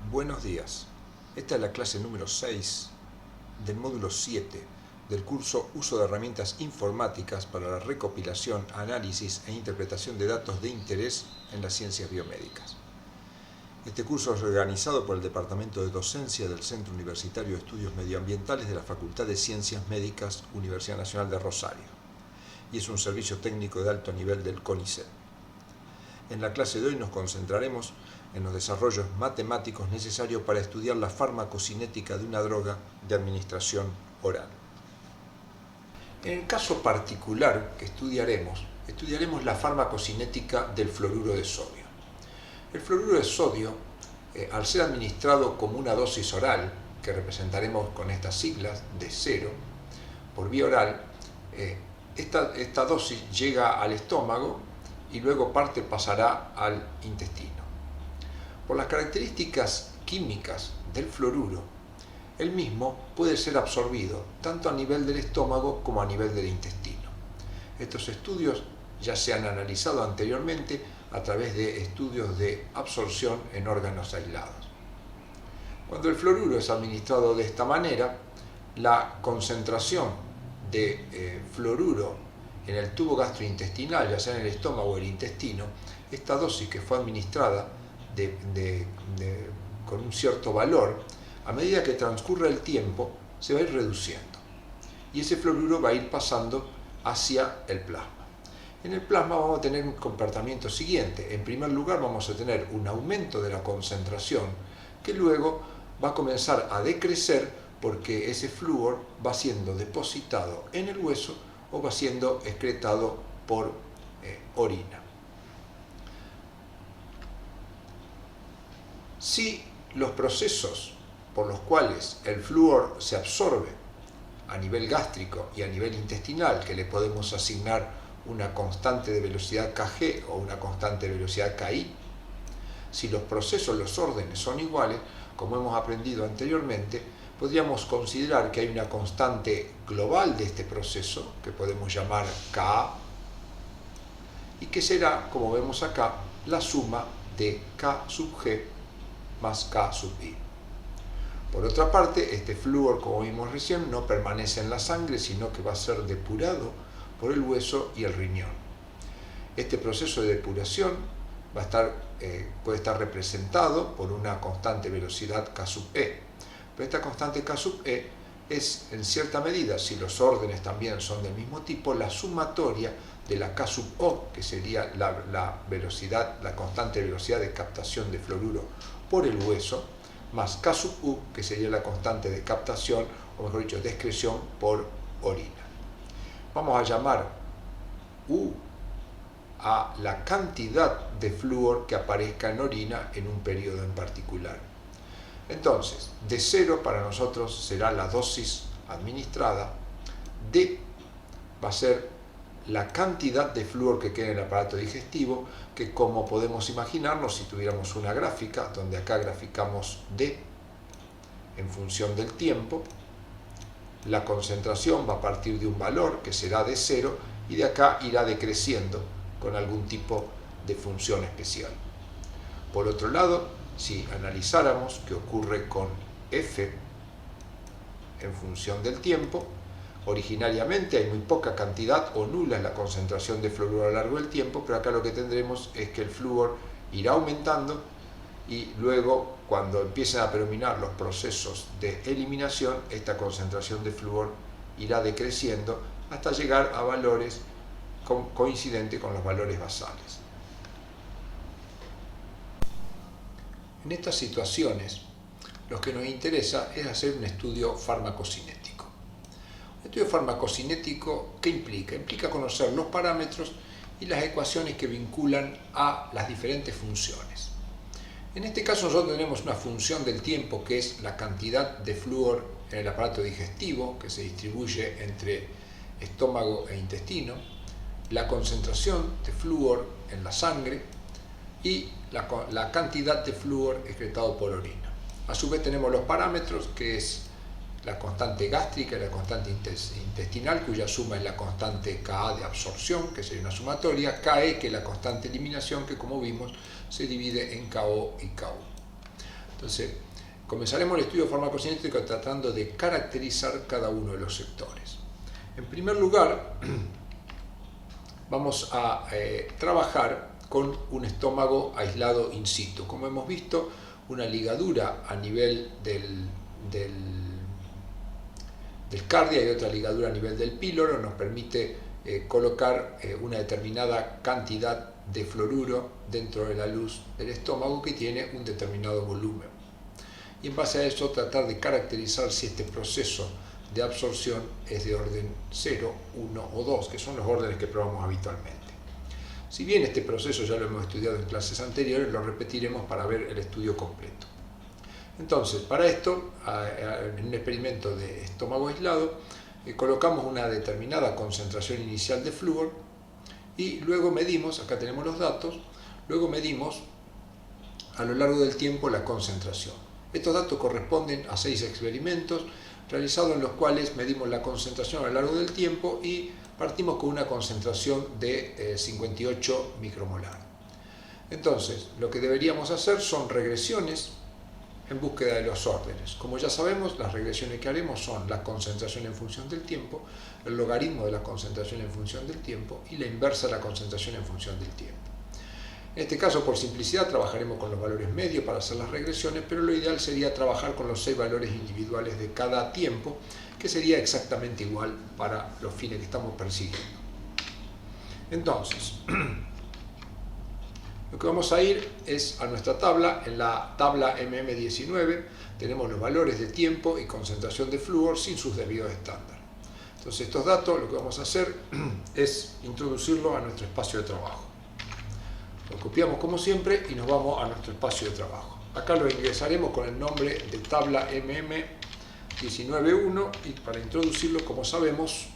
Buenos días. Esta es la clase número 6 del módulo 7 del curso Uso de herramientas informáticas para la recopilación, análisis e interpretación de datos de interés en las ciencias biomédicas. Este curso es organizado por el Departamento de Docencia del Centro Universitario de Estudios Medioambientales de la Facultad de Ciencias Médicas, Universidad Nacional de Rosario, y es un servicio técnico de alto nivel del CONICET. En la clase de hoy nos concentraremos en los desarrollos matemáticos necesarios para estudiar la farmacocinética de una droga de administración oral. En el caso particular que estudiaremos la farmacocinética del fluoruro de sodio. El fluoruro de sodio, al ser administrado como una dosis oral, que representaremos con estas siglas de 0, por vía oral, esta dosis llega al estómago y luego pasará al intestino. Por las características químicas del fluoruro, el mismo puede ser absorbido tanto a nivel del estómago como a nivel del intestino. Estos estudios ya se han analizado anteriormente a través de estudios de absorción en órganos aislados. Cuando el fluoruro es administrado de esta manera, la concentración de fluoruro en el tubo gastrointestinal, ya sea en el estómago o el intestino, esta dosis que fue administrada con un cierto valor, a medida que transcurre el tiempo, se va a ir reduciendo. Y ese fluoruro va a ir pasando hacia el plasma. En el plasma vamos a tener un comportamiento siguiente. En primer lugar, vamos a tener un aumento de la concentración que luego va a comenzar a decrecer porque ese flúor va siendo depositado en el hueso o va siendo excretado por orina. Si los procesos por los cuales el flúor se absorbe a nivel gástrico y a nivel intestinal, que le podemos asignar una constante de velocidad kg o una constante de velocidad ki, si los procesos, los órdenes son iguales, como hemos aprendido anteriormente, podríamos considerar que hay una constante global de este proceso, que podemos llamar Ka, y que será, como vemos acá, la suma de K sub G más K sub I. Por otra parte, este flúor, como vimos recién, no permanece en la sangre, sino que va a ser depurado por el hueso y el riñón. Este proceso de depuración puede estar representado por una constante velocidad K sub E. Pero esta constante K sub E es, en cierta medida, si los órdenes también son del mismo tipo, la sumatoria de la K sub O, que sería la constante velocidad de captación de fluoruro por el hueso, más K sub U, que sería la constante de captación, o mejor dicho, de excreción por orina. Vamos a llamar U a la cantidad de flúor que aparezca en orina en un periodo en particular. Entonces, de 0 para nosotros será la dosis administrada, D va a ser la cantidad de flúor que queda en el aparato digestivo, que como podemos imaginarnos si tuviéramos una gráfica, donde acá graficamos D en función del tiempo, la concentración va a partir de un valor que será de 0 y de acá irá decreciendo con algún tipo de función especial. Por otro lado, si analizáramos qué ocurre con F en función del tiempo, originariamente hay muy poca cantidad o nula en la concentración de fluoruro a lo largo del tiempo, pero acá lo que tendremos es que el flúor irá aumentando y luego, cuando empiecen a predominar los procesos de eliminación, esta concentración de flúor irá decreciendo hasta llegar a valores coincidentes con los valores basales. En estas situaciones, lo que nos interesa es hacer un estudio farmacocinético. Un estudio farmacocinético, ¿qué implica? Implica conocer los parámetros y las ecuaciones que vinculan a las diferentes funciones. En este caso nosotros tenemos una función del tiempo que es la cantidad de flúor en el aparato digestivo que se distribuye entre estómago e intestino, la concentración de flúor en la sangre y la cantidad de flúor excretado por orina. A su vez tenemos los parámetros que es la constante gástrica y la constante intestinal, cuya suma es la constante Ka de absorción, que sería una sumatoria, Ke, que es la constante de eliminación, que como vimos se divide en Ko y Ku. Entonces, comenzaremos el estudio farmacocinético tratando de caracterizar cada uno de los sectores. En primer lugar, vamos a trabajar con un estómago aislado in situ. Como hemos visto, una ligadura a nivel del cardia y otra ligadura a nivel del píloro nos permite colocar una determinada cantidad de fluoruro dentro de la luz del estómago que tiene un determinado volumen. Y en base a eso tratar de caracterizar si este proceso de absorción es de orden 0, 1 o 2, que son los órdenes que probamos habitualmente. Si bien este proceso ya lo hemos estudiado en clases anteriores, lo repetiremos para ver el estudio completo. Entonces, para esto, en un experimento de estómago aislado, colocamos una determinada concentración inicial de flúor y luego medimos, acá tenemos los datos, luego medimos a lo largo del tiempo la concentración. Estos datos corresponden a 6 experimentos realizados en los cuales medimos la concentración a lo largo del tiempo y partimos con una concentración de 58 micromolar. Entonces, lo que deberíamos hacer son regresiones en búsqueda de los órdenes. Como ya sabemos, las regresiones que haremos son la concentración en función del tiempo, el logaritmo de la concentración en función del tiempo y la inversa de la concentración en función del tiempo. En este caso, por simplicidad, trabajaremos con los valores medios para hacer las regresiones, pero lo ideal sería trabajar con los 6 valores individuales de cada tiempo, que sería exactamente igual para los fines que estamos persiguiendo. Entonces, lo que vamos a ir es a nuestra tabla. En la tabla MM19 tenemos los valores de tiempo y concentración de flúor sin sus debidos estándares. Entonces estos datos lo que vamos a hacer es introducirlos a nuestro espacio de trabajo. Lo copiamos como siempre y nos vamos a nuestro espacio de trabajo. Acá lo ingresaremos con el nombre de tabla MM19.1 y para introducirlo, como sabemos,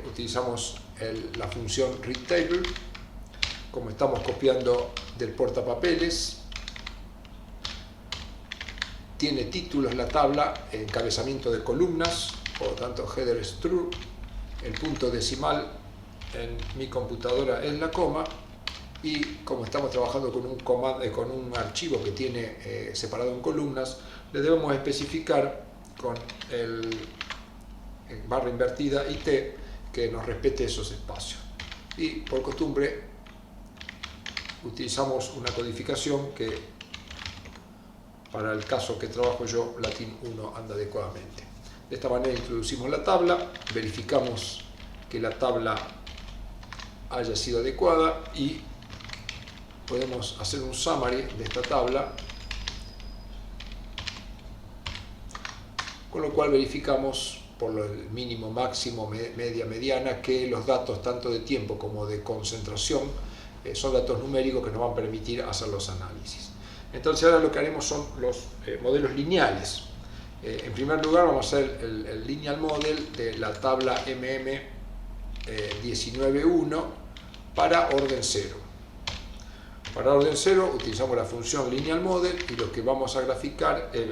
utilizamos la función readTable. Como estamos copiando del portapapeles, tiene títulos la tabla, encabezamiento de columnas, por lo tanto header es true, el punto decimal en mi computadora es la coma, y como estamos trabajando con un archivo que tiene separado en columnas, le debemos especificar con el barra invertida y T que nos respete esos espacios. Y por costumbre utilizamos una codificación que para el caso que trabajo yo, latín 1 anda adecuadamente. De esta manera introducimos la tabla, verificamos que la tabla haya sido adecuada y podemos hacer un summary de esta tabla, con lo cual verificamos por lo mínimo, máximo, media, mediana, que los datos tanto de tiempo como de concentración son datos numéricos que nos van a permitir hacer los análisis. Entonces ahora lo que haremos son los modelos lineales. En primer lugar vamos a hacer el lineal model de la tabla MM19.1 para orden 0. Para orden 0 utilizamos la función lineal model y lo que vamos a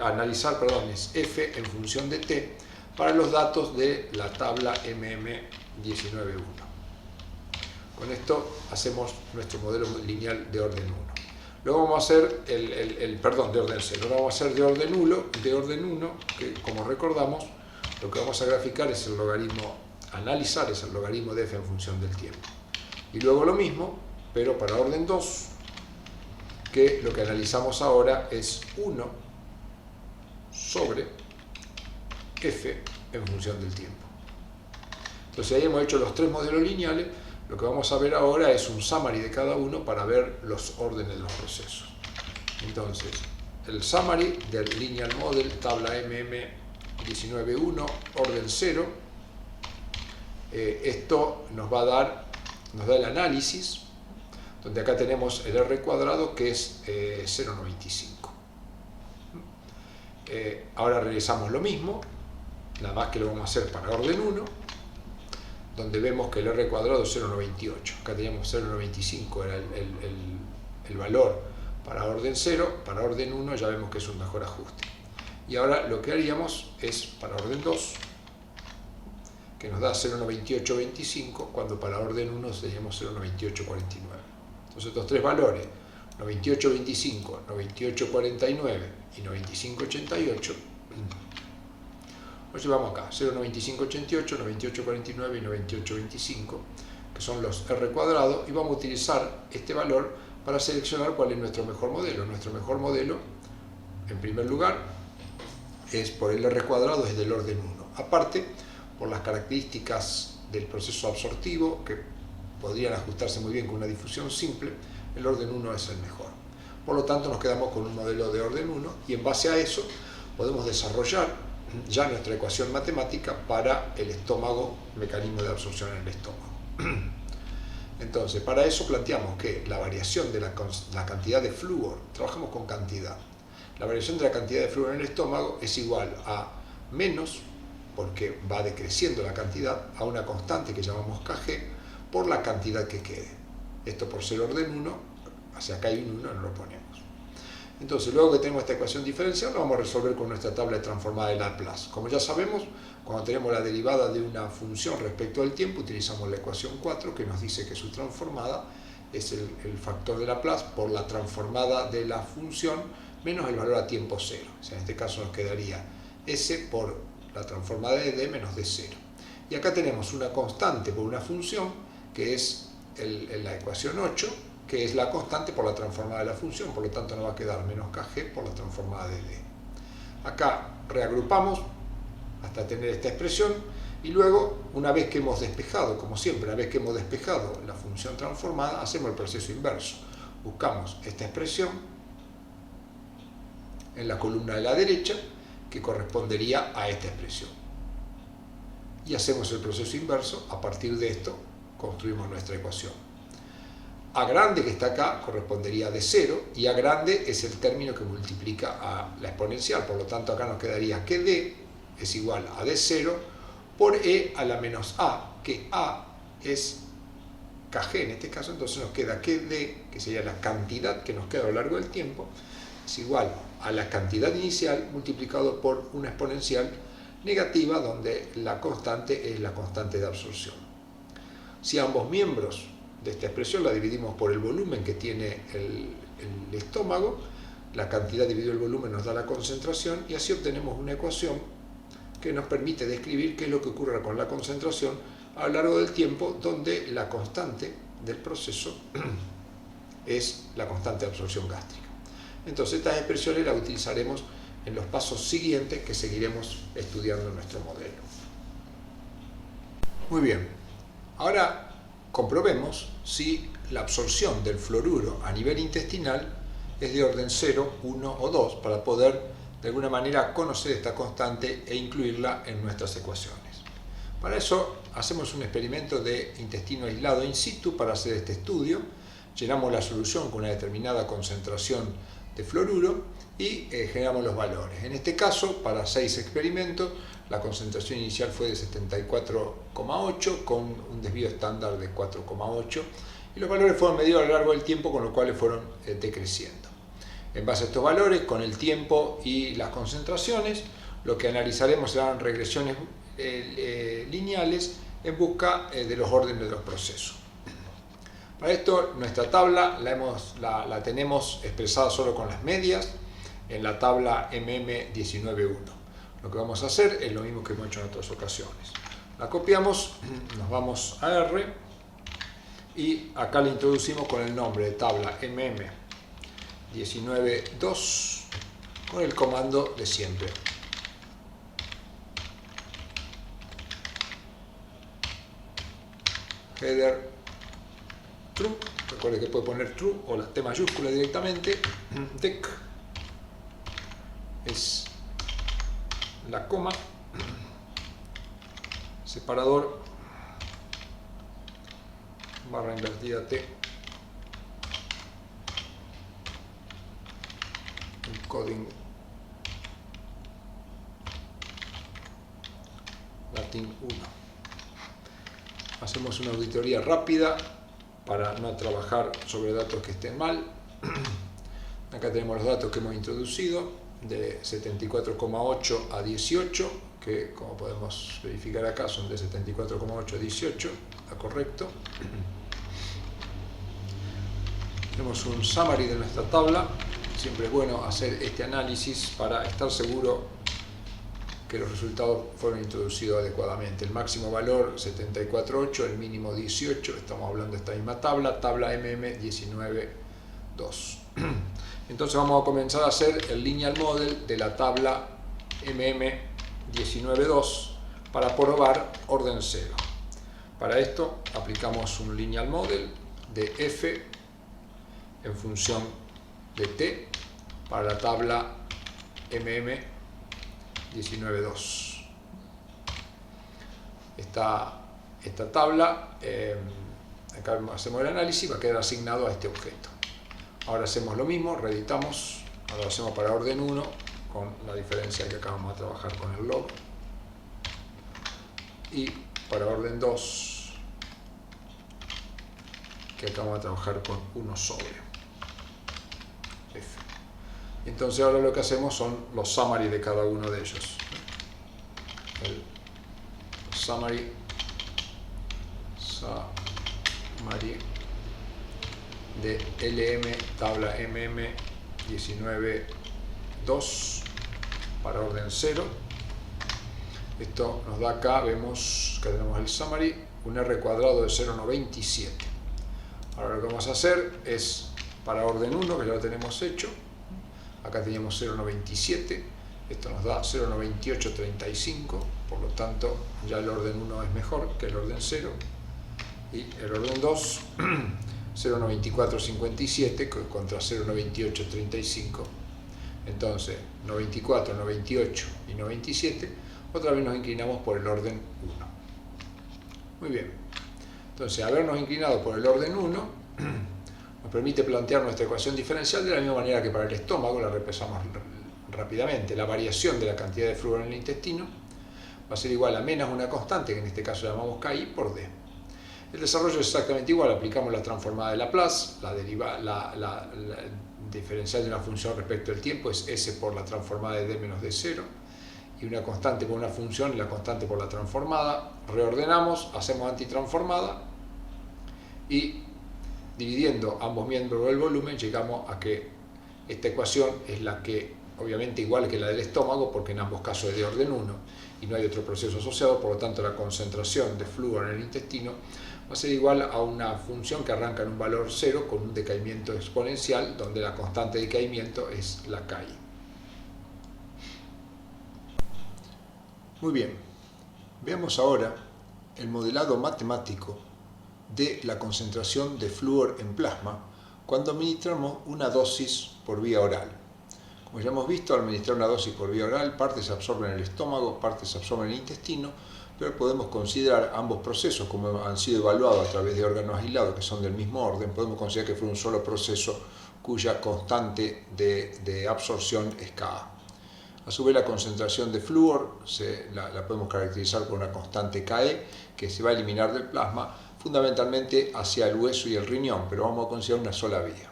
analizar es f en función de t para los datos de la tabla MM19.1. Con esto hacemos nuestro modelo lineal de orden 1. Luego vamos a hacer de orden 0. Ahora vamos a hacer de orden 1, que como recordamos, lo que vamos a graficar es el logaritmo, analizar es el logaritmo de f en función del tiempo. Y luego lo mismo, pero para orden 2, que lo que analizamos ahora es 1 sobre f en función del tiempo. Entonces ahí hemos hecho los 3 modelos lineales. Lo que vamos a ver ahora es un summary de cada uno para ver los órdenes de los procesos. Entonces, el summary del lineal model, tabla MM19.1, orden 0, esto nos da el análisis, donde acá tenemos el R cuadrado que es 0,95. Ahora realizamos lo mismo, nada más que lo vamos a hacer para orden 1, donde vemos que el R cuadrado es 0,98. Acá teníamos 0,95, era el valor para orden 0, para orden 1 ya vemos que es un mejor ajuste. Y ahora lo que haríamos es para orden 2, que nos da 0,9825, cuando para orden 1 teníamos 0,9849. Entonces estos 3 valores, 9825, 9849 y 9588, lo llevamos acá, 0,9588, 9849 y 9825, que son los R cuadrados, y vamos a utilizar este valor para seleccionar cuál es nuestro mejor modelo. Nuestro mejor modelo, en primer lugar, es por el R cuadrado, es del orden 1. Aparte, por las características del proceso absortivo, que podrían ajustarse muy bien con una difusión simple, el orden 1 es el mejor. Por lo tanto, nos quedamos con un modelo de orden 1 y en base a eso podemos desarrollar ya nuestra ecuación matemática para el estómago, mecanismo de absorción en el estómago. Entonces, para eso planteamos que la variación de la cantidad de flúor, trabajamos con cantidad, la variación de la cantidad de flúor en el estómago es igual a menos, porque va decreciendo la cantidad, a una constante que llamamos Kg, por la cantidad que quede. Esto por ser orden 1, hacia acá hay un 1, no lo ponemos. Entonces, luego que tenemos esta ecuación diferencial, lo vamos a resolver con nuestra tabla de transformada de Laplace. Como ya sabemos, cuando tenemos la derivada de una función respecto al tiempo, utilizamos la ecuación 4, que nos dice que su transformada es el factor de Laplace por la transformada de la función menos el valor a tiempo 0. O sea, en este caso nos quedaría S por la transformada de D menos D0. Y acá tenemos una constante por una función, que es la ecuación 8, que es la constante por la transformada de la función, por lo tanto nos va a quedar menos Kg por la transformada de D. Acá reagrupamos hasta tener esta expresión y luego, una vez que hemos despejado, como siempre, una vez que hemos despejado la función transformada, hacemos el proceso inverso. Buscamos esta expresión en la columna de la derecha, que correspondería a esta expresión. Y hacemos el proceso inverso, a partir de esto construimos nuestra ecuación. A grande, que está acá, correspondería a D0, y A grande es el término que multiplica a la exponencial, por lo tanto acá nos quedaría que D es igual a D0 por E a la menos A, que A es Kg en este caso, entonces nos queda que D, que sería la cantidad que nos queda a lo largo del tiempo, es igual a la cantidad inicial multiplicado por una exponencial negativa, donde la constante es la constante de absorción. Si ambos miembros de esta expresión la dividimos por el volumen que tiene el estómago, la cantidad dividido el volumen nos da la concentración, y así obtenemos una ecuación que nos permite describir qué es lo que ocurre con la concentración a lo largo del tiempo, donde la constante del proceso es la constante de absorción gástrica. Entonces, estas expresiones las utilizaremos en los pasos siguientes que seguiremos estudiando en nuestro modelo. Muy bien, ahora comprobemos si la absorción del fluoruro a nivel intestinal es de orden 0, 1 o 2, para poder de alguna manera conocer esta constante e incluirla en nuestras ecuaciones. Para eso hacemos un experimento de intestino aislado in situ para hacer este estudio. Llenamos la solución con una determinada concentración de fluoruro y generamos los valores. En este caso, para 6 experimentos, la concentración inicial fue de 74,8 con un desvío estándar de 4,8 y los valores fueron medidos a lo largo del tiempo, con lo cual fueron decreciendo. En base a estos valores, con el tiempo y las concentraciones, lo que analizaremos serán regresiones lineales en busca de los órdenes de los procesos. Para esto, nuestra tabla la tenemos expresada solo con las medias en la tabla MM19.1. Lo que vamos a hacer es lo mismo que hemos hecho en otras ocasiones. La copiamos, nos vamos a R y acá la introducimos con el nombre de tabla MM19.2 con el comando de siempre. Header true, recuerde que puede poner true o la T mayúscula directamente. Dec es la coma, separador, barra invertida T, encoding latín 1. Hacemos una auditoría rápida para no trabajar sobre datos que estén mal. Acá tenemos los datos que hemos introducido de 74,8 a 18, que como podemos verificar acá son de 74,8 a 18, está correcto. Tenemos un summary de nuestra tabla. Siempre es bueno hacer este análisis para estar seguro que los resultados fueron introducidos adecuadamente. El máximo valor 74.8, el mínimo 18, estamos hablando de esta misma tabla, tabla MM 19.2. Entonces vamos a comenzar a hacer el lineal model de la tabla MM 19.2 para probar orden 0. Para esto aplicamos un lineal model de f en función de t para la tabla MM 19.2. Esta tabla, acá hacemos el análisis, va a quedar asignado a este objeto. Ahora hacemos lo mismo, reeditamos, ahora lo hacemos para orden 1, con la diferencia que acá vamos a trabajar con el log. Y para orden 2, que acá vamos a trabajar con 1 sobre f. Entonces ahora lo que hacemos son los summary de cada uno de ellos. El summary de LM tabla MM 19.2 para orden 0. Esto nos da acá, vemos que tenemos el summary, un R cuadrado de 0,97. Ahora lo que vamos a hacer es para orden 1, que ya lo tenemos hecho. Acá teníamos 0,97, esto nos da 0,9835, por lo tanto ya el orden 1 es mejor que el orden 0. Y el orden 2, 0,9457 contra 0,9835. Entonces, 94, 98 y 97, otra vez nos inclinamos por el orden 1. Muy bien. Entonces, habernos inclinado por el orden 1 nos permite plantear nuestra ecuación diferencial de la misma manera que para el estómago, la repasamos rápidamente. La variación de la cantidad de flúor en el intestino va a ser igual a menos una constante, que en este caso llamamos KI, por D. El desarrollo es exactamente igual, aplicamos la transformada de Laplace, la diferencial de una función respecto al tiempo es S por la transformada de D menos D0, y una constante por una función y la constante por la transformada. Reordenamos, hacemos antitransformada y dividiendo ambos miembros del volumen llegamos a que esta ecuación es la que, obviamente igual que la del estómago, porque en ambos casos es de orden 1 y no hay otro proceso asociado, por lo tanto la concentración de flúor en el intestino va a ser igual a una función que arranca en un valor 0 con un decaimiento exponencial, donde la constante de decaimiento es la KI. Muy bien, veamos ahora el modelado matemático de la concentración de flúor en plasma cuando administramos una dosis por vía oral. Como ya hemos visto, al administrar una dosis por vía oral, parte se absorbe en el estómago, parte se absorbe en el intestino, pero podemos considerar ambos procesos como han sido evaluados a través de órganos aislados que son del mismo orden. Podemos considerar que fue un solo proceso cuya constante de absorción es Ka. A su vez, la concentración de flúor la podemos caracterizar por una constante Ke que se va a eliminar del plasma fundamentalmente hacia el hueso y el riñón, pero vamos a considerar una sola vía.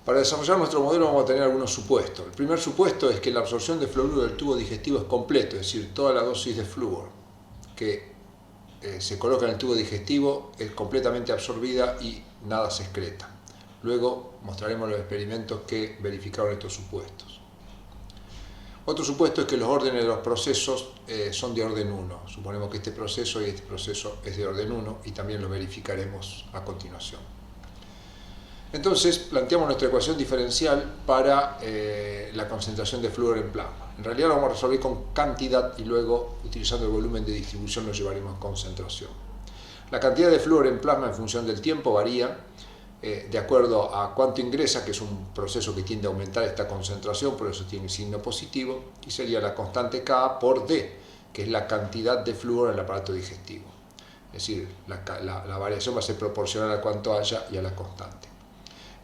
Para desarrollar nuestro modelo vamos a tener algunos supuestos. El primer supuesto es que la absorción de fluoruro del tubo digestivo es completo, es decir, toda la dosis de flúor que se coloca en el tubo digestivo es completamente absorbida y nada se excreta. Luego mostraremos los experimentos que verificaron estos supuestos. Otro supuesto es que los órdenes de los procesos son de orden 1. Suponemos que este proceso y este proceso es de orden 1 y también lo verificaremos a continuación. Entonces planteamos nuestra ecuación diferencial para la concentración de flúor en plasma. En realidad lo vamos a resolver con cantidad y luego, utilizando el volumen de distribución, lo llevaremos a concentración. La cantidad de flúor en plasma en función del tiempo varía de acuerdo a cuánto ingresa, que es un proceso que tiende a aumentar esta concentración, por eso tiene signo positivo, y sería la constante Ka por D, que es la cantidad de flúor en el aparato digestivo. Es decir, la variación va a ser proporcional a cuánto haya y a la constante.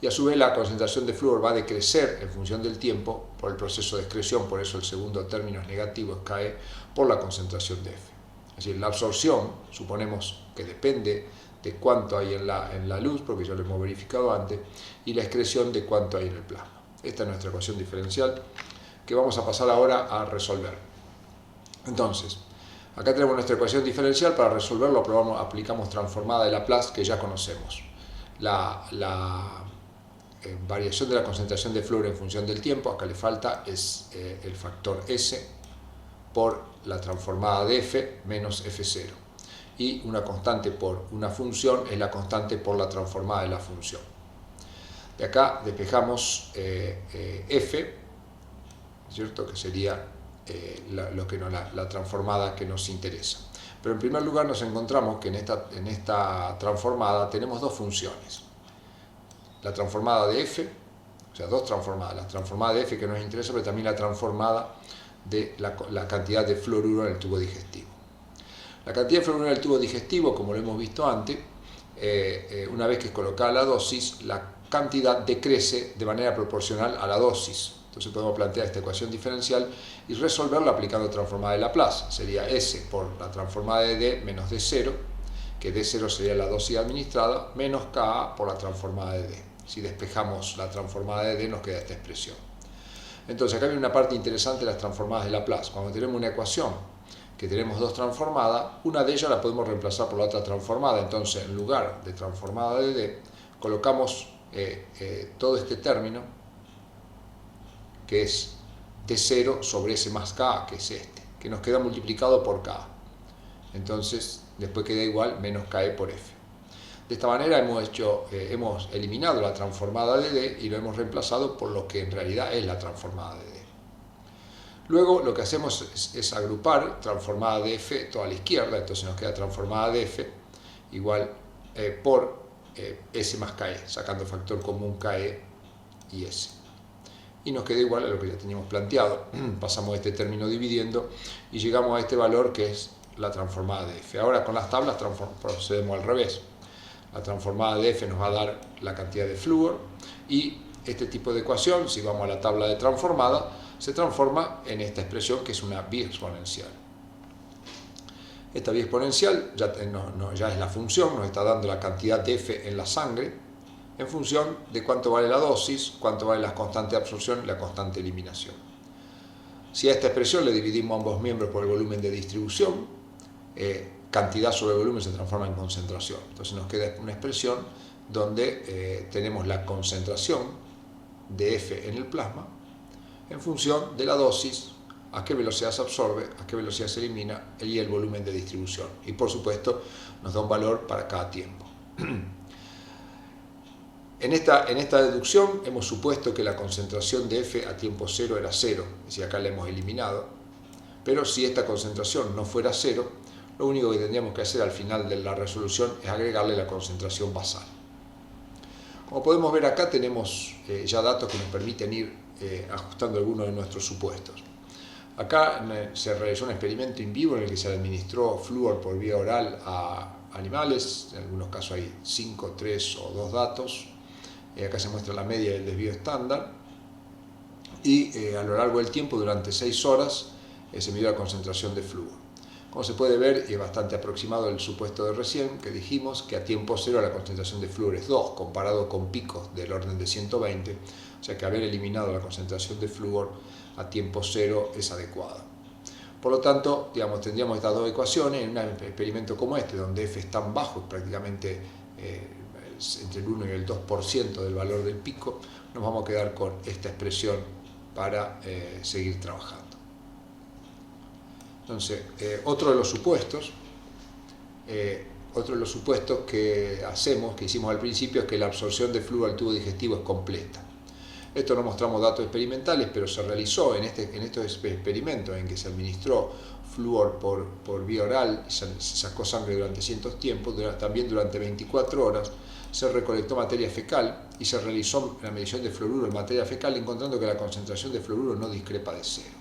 Y a su vez la concentración de flúor va a decrecer en función del tiempo por el proceso de excreción, por eso el segundo término es negativo, es Ke, por la concentración de F. Es decir, la absorción, suponemos que depende de cuánto hay en la luz, porque ya lo hemos verificado antes, y la excreción de cuánto hay en el plasma. Esta es nuestra ecuación diferencial que vamos a pasar ahora a resolver. Entonces, acá tenemos nuestra ecuación diferencial. Para resolverlo aplicamos transformada de Laplace que ya conocemos. la variación de la concentración de flúor en función del tiempo, acá le falta, es el factor S por la transformada de F menos F0. Y una constante por una función es la constante por la transformada de la función. De acá despejamos F, ¿cierto? Que sería la transformada que nos interesa. Pero en primer lugar nos encontramos que en esta transformada tenemos dos funciones. La transformada de F, o sea, dos transformadas. La transformada de F que nos interesa, pero también la transformada de la cantidad de fluoruro en el tubo digestivo. La cantidad de fluoruro en el tubo digestivo, como lo hemos visto antes, una vez que es colocada la dosis, la cantidad decrece de manera proporcional a la dosis. Entonces podemos plantear esta ecuación diferencial y resolverla aplicando transformada de Laplace. Sería S por la transformada de D menos D0, que D0 sería la dosis administrada, menos Ka por la transformada de D. Si despejamos la transformada de D nos queda esta expresión. Entonces acá viene una parte interesante de las transformadas de Laplace. Cuando tenemos una ecuación que tenemos dos transformadas, una de ellas la podemos reemplazar por la otra transformada. Entonces en lugar de transformada de D colocamos todo este término, que es D0 sobre S más K, que es este, que nos queda multiplicado por K. Entonces, después queda igual menos KE por F. De esta manera hemos eliminado la transformada de D y lo hemos reemplazado por lo que en realidad es la transformada de D. Luego lo que hacemos es agrupar transformada de F toda a la izquierda, entonces nos queda transformada de F igual por S más KE, sacando factor común KE y S. Y nos queda igual a lo que ya teníamos planteado. Pasamos este término dividiendo y llegamos a este valor que es la transformada de F. Ahora con las tablas procedemos al revés. La transformada de F nos va a dar la cantidad de flúor y este tipo de ecuación, si vamos a la tabla de transformada, se transforma en esta expresión que es una biexponencial. Esta biexponencial ya es la función, nos está dando la cantidad de F en la sangre, en función de cuánto vale la dosis, cuánto vale la constante de absorción y la constante de eliminación. Si a esta expresión le dividimos ambos miembros por el volumen de distribución, cantidad sobre volumen se transforma en concentración. Entonces nos queda una expresión donde tenemos la concentración de F en el plasma en función de la dosis, a qué velocidad se absorbe, a qué velocidad se elimina y el volumen de distribución. Y por supuesto nos da un valor para cada tiempo. En esta deducción hemos supuesto que la concentración de F a tiempo cero era cero, es decir, acá la hemos eliminado, pero si esta concentración no fuera cero, lo único que tendríamos que hacer al final de la resolución es agregarle la concentración basal. Como podemos ver acá tenemos ya datos que nos permiten ir ajustando algunos de nuestros supuestos. Acá se realizó un experimento in vivo en el que se administró flúor por vía oral a animales, en algunos casos hay 5, 3 o 2 datos. Acá se muestra la media del desvío estándar y a lo largo del tiempo, durante 6 horas, se midió la concentración de flúor. Como se puede ver, es bastante aproximado el supuesto de recién, que dijimos que a tiempo cero la concentración de flúor es 2, comparado con picos del orden de 120, o sea que haber eliminado la concentración de flúor a tiempo cero es adecuado. Por lo tanto, tendríamos estas dos ecuaciones en un experimento como este, donde F es tan bajo, prácticamente entre el 1 y el 2% del valor del pico, nos vamos a quedar con esta expresión para seguir trabajando. Entonces, otro de los supuestos que hicimos al principio, es que la absorción de flúor al tubo digestivo es completa. Esto no mostramos datos experimentales, pero se realizó en estos experimentos en que se administró flúor por vía oral, se sacó sangre durante ciertos tiempos, también durante 24 horas, se recolectó materia fecal y se realizó la medición de fluoruro en materia fecal, encontrando que la concentración de fluoruro no discrepa de cero.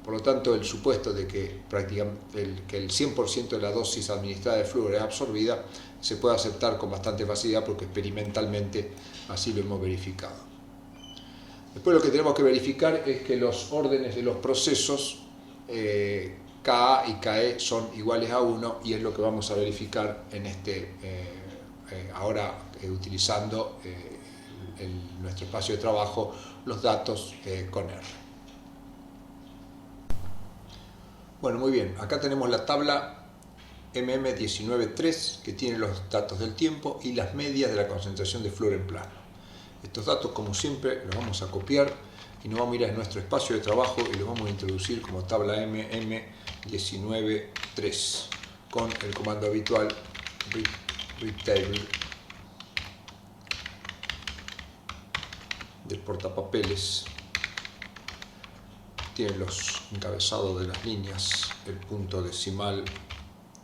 Por lo tanto, el supuesto de que el 100% de la dosis administrada de flúor es absorbida se puede aceptar con bastante facilidad porque experimentalmente así lo hemos verificado. Después lo que tenemos que verificar es que los órdenes de los procesos Ka y Ke son iguales a 1 y es lo que vamos a verificar en ahora utilizando en nuestro espacio de trabajo los datos con R. Bueno, muy bien, acá tenemos la tabla MM19.3, que tiene los datos del tiempo y las medias de la concentración de flúor en plano. Estos datos, como siempre, los vamos a copiar y nos vamos a ir a nuestro espacio de trabajo y los vamos a introducir como tabla MM19.3 con el comando habitual read table del portapapeles. Tiene los encabezados de las líneas, el punto decimal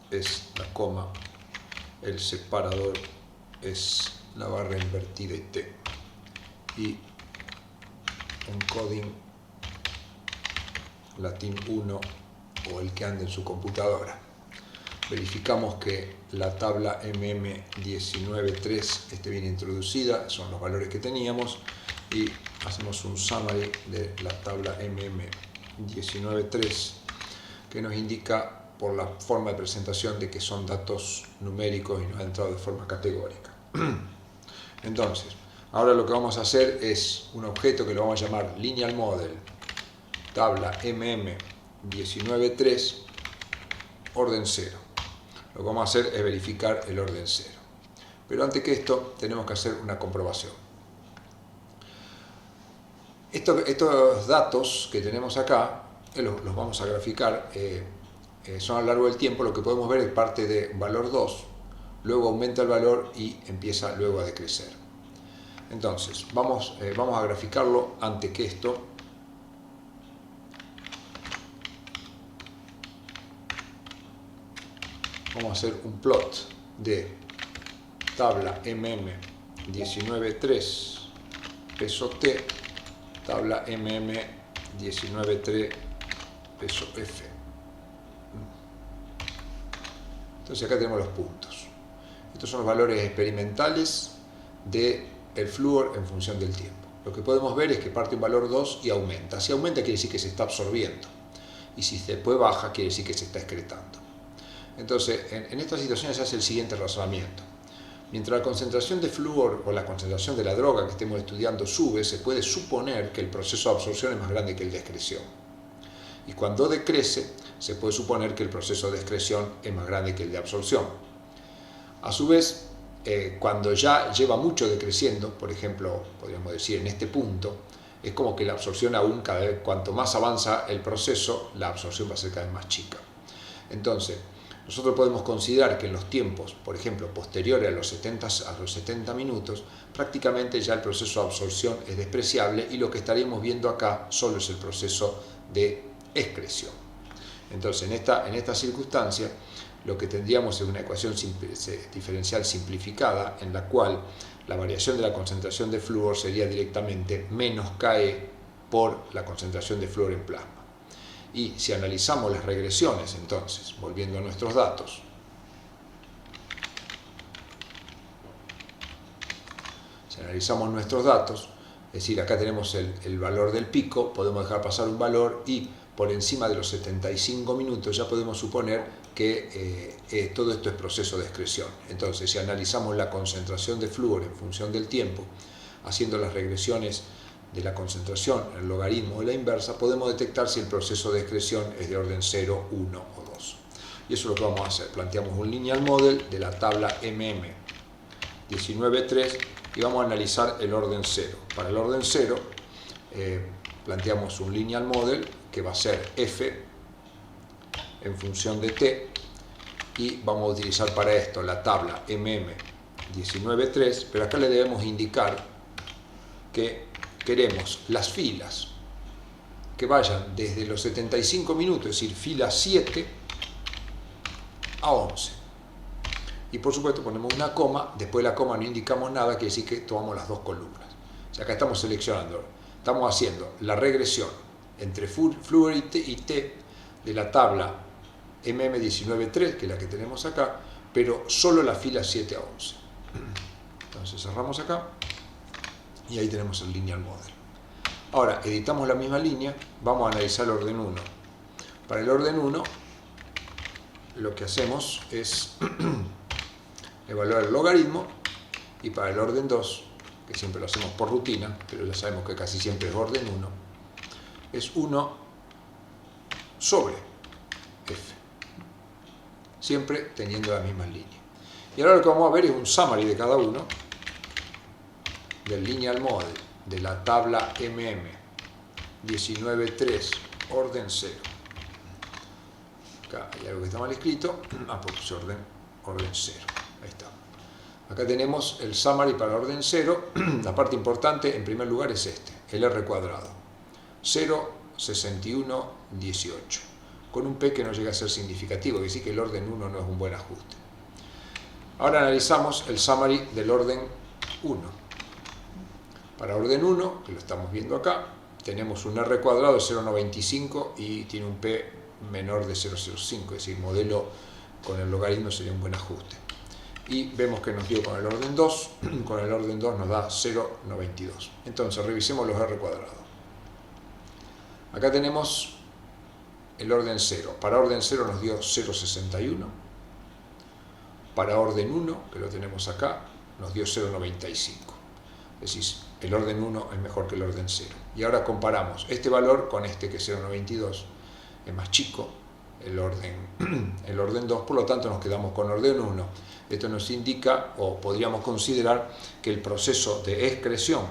es la coma, el separador es la barra invertida y T, y encoding latín 1 o el que ande en su computadora. Verificamos que la tabla MM19.3 esté bien introducida, son los valores que teníamos, y hacemos un summary de la tabla MM19.3 que nos indica por la forma de presentación de que son datos numéricos y nos ha entrado de forma categórica. Entonces, ahora lo que vamos a hacer es un objeto que lo vamos a llamar Lineal Model, tabla MM19.3, orden 0. Lo que vamos a hacer es verificar el orden 0. Pero antes que esto, tenemos que hacer una comprobación. Estos datos que tenemos acá, los vamos a graficar, son a lo largo del tiempo. Lo que podemos ver es parte de valor 2, luego aumenta el valor y empieza luego a decrecer. Entonces, vamos a graficarlo antes que esto. Vamos a hacer un plot de tabla MM19.3 peso T, tabla MM19.3 peso F. Entonces acá tenemos los puntos. Estos son los valores experimentales del flúor en función del tiempo. Lo que podemos ver es que parte un valor 2 y aumenta. Si aumenta quiere decir que se está absorbiendo. Y si después baja quiere decir que se está excretando. Entonces, en estas situaciones se hace el siguiente razonamiento. Mientras la concentración de flúor o la concentración de la droga que estemos estudiando sube, se puede suponer que el proceso de absorción es más grande que el de excreción. Y cuando decrece, se puede suponer que el proceso de excreción es más grande que el de absorción. A su vez, cuando ya lleva mucho decreciendo, por ejemplo, podríamos decir en este punto, es como que la absorción aún cada vez, cuanto más avanza el proceso, la absorción va a ser cada vez más chica. Entonces, nosotros podemos considerar que en los tiempos, por ejemplo, posteriores a los 70 minutos, prácticamente ya el proceso de absorción es despreciable y lo que estaríamos viendo acá solo es el proceso de excreción. Entonces, en esta circunstancia, lo que tendríamos es una ecuación diferencial simplificada en la cual la variación de la concentración de flúor sería directamente menos Ke por la concentración de flúor en plasma. Y si analizamos las regresiones, entonces, volviendo a nuestros datos, si analizamos nuestros datos, es decir, acá tenemos el valor del pico, podemos dejar pasar un valor y por encima de los 75 minutos ya podemos suponer que todo esto es proceso de excreción. Entonces, si analizamos la concentración de flúor en función del tiempo, haciendo las regresiones de la concentración, el logaritmo o la inversa, podemos detectar si el proceso de excreción es de orden 0, 1 o 2. Y eso es lo que vamos a hacer. Planteamos un lineal model de la tabla MM19.3 y vamos a analizar el orden 0. Para el orden 0 planteamos un lineal model que va a ser F en función de T y vamos a utilizar para esto la tabla MM19.3, pero acá le debemos indicar que queremos las filas que vayan desde los 75 minutos, es decir, fila 7 a 11. Y por supuesto ponemos una coma, después de la coma no indicamos nada, quiere decir que tomamos las dos columnas. O sea, acá estamos seleccionando, estamos haciendo la regresión entre flúor y T de la tabla MM19.3, que es la que tenemos acá, pero solo la fila 7 a 11. Entonces cerramos acá y ahí tenemos el lineal model. Ahora, editamos la misma línea, vamos a analizar el orden 1. Para el orden 1, lo que hacemos es evaluar el logaritmo, y para el orden 2, que siempre lo hacemos por rutina, pero ya sabemos que casi siempre es orden 1, es 1 sobre F. siempre teniendo las mismas líneas. Y ahora lo que vamos a ver es un summary de cada uno del lineal model de la tabla 19.3, orden 0. Acá hay algo que está mal escrito, porque orden 0. Ahí está. Acá tenemos el summary para orden 0. La parte importante en primer lugar es el R cuadrado. 0,6118. Con un P que no llega a ser significativo, que sí que el orden 1 no es un buen ajuste. Ahora analizamos el summary del orden 1. Para orden 1, que lo estamos viendo acá, tenemos un R cuadrado de 0,95 y tiene un P menor de 0,05, es decir, modelo con el logaritmo sería un buen ajuste. Y vemos que nos dio con el orden 2, con el orden 2 nos da 0,92. Entonces, revisemos los R cuadrados. Acá tenemos el orden 0. Para orden 0 nos dio 0,61. Para orden 1, que lo tenemos acá, nos dio 0,95. Es decir, el orden 1 es mejor que el orden 0. Y ahora comparamos este valor con este que es 0,92. Es más chico el orden 2, por lo tanto nos quedamos con orden 1. Esto nos indica, o podríamos considerar, que el proceso de excreción,